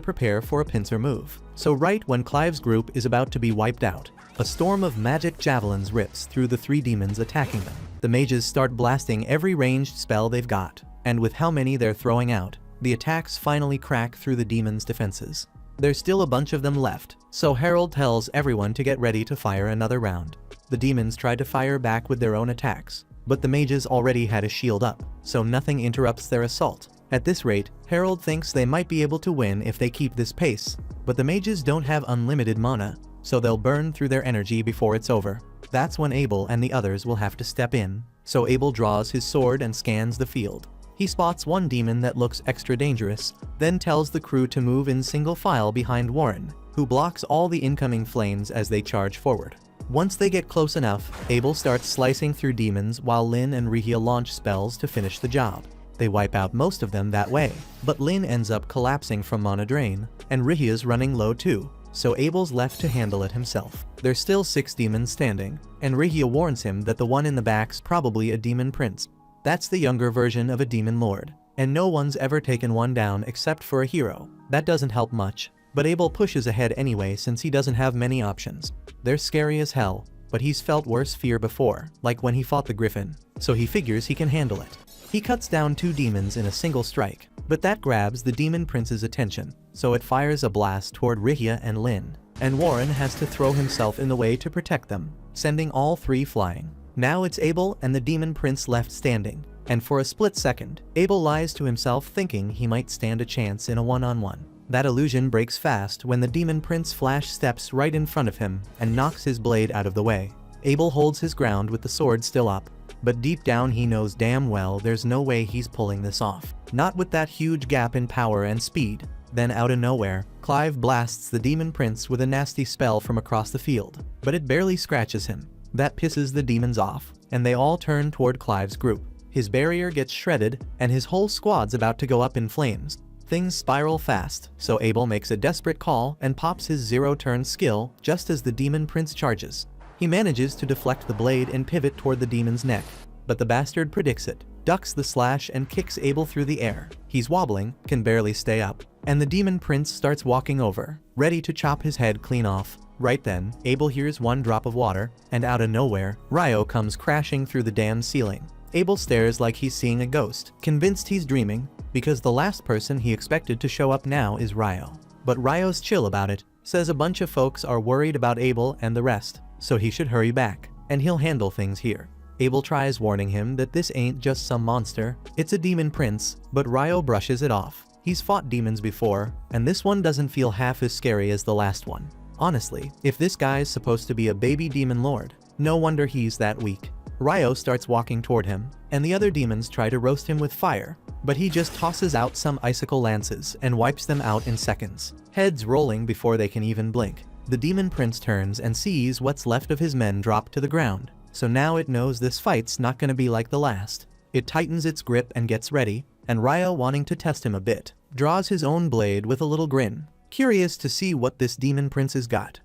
prepare for a pincer move. So right when Clive's group is about to be wiped out, a storm of magic javelins rips through the three demons attacking them. The mages start blasting every ranged spell they've got, and with how many they're throwing out, the attacks finally crack through the demons' defenses. There's still a bunch of them left, so Harold tells everyone to get ready to fire another round. The demons try to fire back with their own attacks, but the mages already had a shield up, so nothing interrupts their assault. At this rate, Harold thinks they might be able to win if they keep this pace, but the mages don't have unlimited mana, so they'll burn through their energy before it's over. That's when Abel and the others will have to step in, so Abel draws his sword and scans the field. He spots one demon that looks extra dangerous, then tells the crew to move in single file behind Warren, who blocks all the incoming flames as they charge forward. Once they get close enough, Abel starts slicing through demons while Lynn and Rihia launch spells to finish the job. They wipe out most of them that way, but Lynn ends up collapsing from mana drain, and Rihia's running low too, so Abel's left to handle it himself. There's still 6 demons standing, and Rihia warns him that the one in the back's probably a demon prince. That's the younger version of a demon lord, and no one's ever taken one down except for a hero. That doesn't help much, but Abel pushes ahead anyway since he doesn't have many options. They're scary as hell, but he's felt worse fear before, like when he fought the griffin, so he figures he can handle it. He cuts down 2 demons in a single strike, but that grabs the demon prince's attention, so it fires a blast toward Rihia and Lynn, and Warren has to throw himself in the way to protect them, sending all 3 flying. Now it's Abel and the demon prince left standing, and for a split second, Abel lies to himself thinking he might stand a chance in a one-on-one. That illusion breaks fast when the demon prince flash steps right in front of him and knocks his blade out of the way. Abel holds his ground with the sword still up, but deep down he knows damn well there's no way he's pulling this off. Not with that huge gap in power and speed. Then out of nowhere, Clive blasts the demon prince with a nasty spell from across the field, but it barely scratches him. That pisses the demons off, and they all turn toward Clive's group. His barrier gets shredded, and his whole squad's about to go up in flames. Things spiral fast, so Abel makes a desperate call and pops his zero-turn skill just as the demon prince charges. He manages to deflect the blade and pivot toward the demon's neck, but the bastard predicts it, ducks the slash and kicks Abel through the air. He's wobbling, can barely stay up, and the demon prince starts walking over, ready to chop his head clean off. Right then, Abel hears one drop of water, and out of nowhere, Ryo comes crashing through the damn ceiling. Abel stares like he's seeing a ghost, convinced he's dreaming, because the last person he expected to show up now is Ryo. But Ryo's chill about it, says a bunch of folks are worried about Abel and the rest, so he should hurry back, and he'll handle things here. Abel tries warning him that this ain't just some monster, it's a demon prince, but Ryo brushes it off. He's fought demons before, and this one doesn't feel half as scary as the last one. Honestly, if this guy's supposed to be a baby demon lord, no wonder he's that weak. Ryo starts walking toward him, and the other demons try to roast him with fire, but he just tosses out some icicle lances and wipes them out in seconds, heads rolling before they can even blink. The demon prince turns and sees what's left of his men drop to the ground, so now it knows this fight's not gonna be like the last. It tightens its grip and gets ready, and Ryo, wanting to test him a bit, draws his own blade with a little grin, curious to see what this demon prince has got.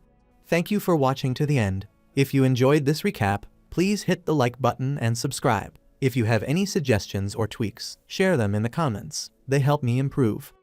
Thank you for watching to the end. If you enjoyed this recap, please hit the like button and subscribe. If you have any suggestions or tweaks, share them in the comments. They help me improve.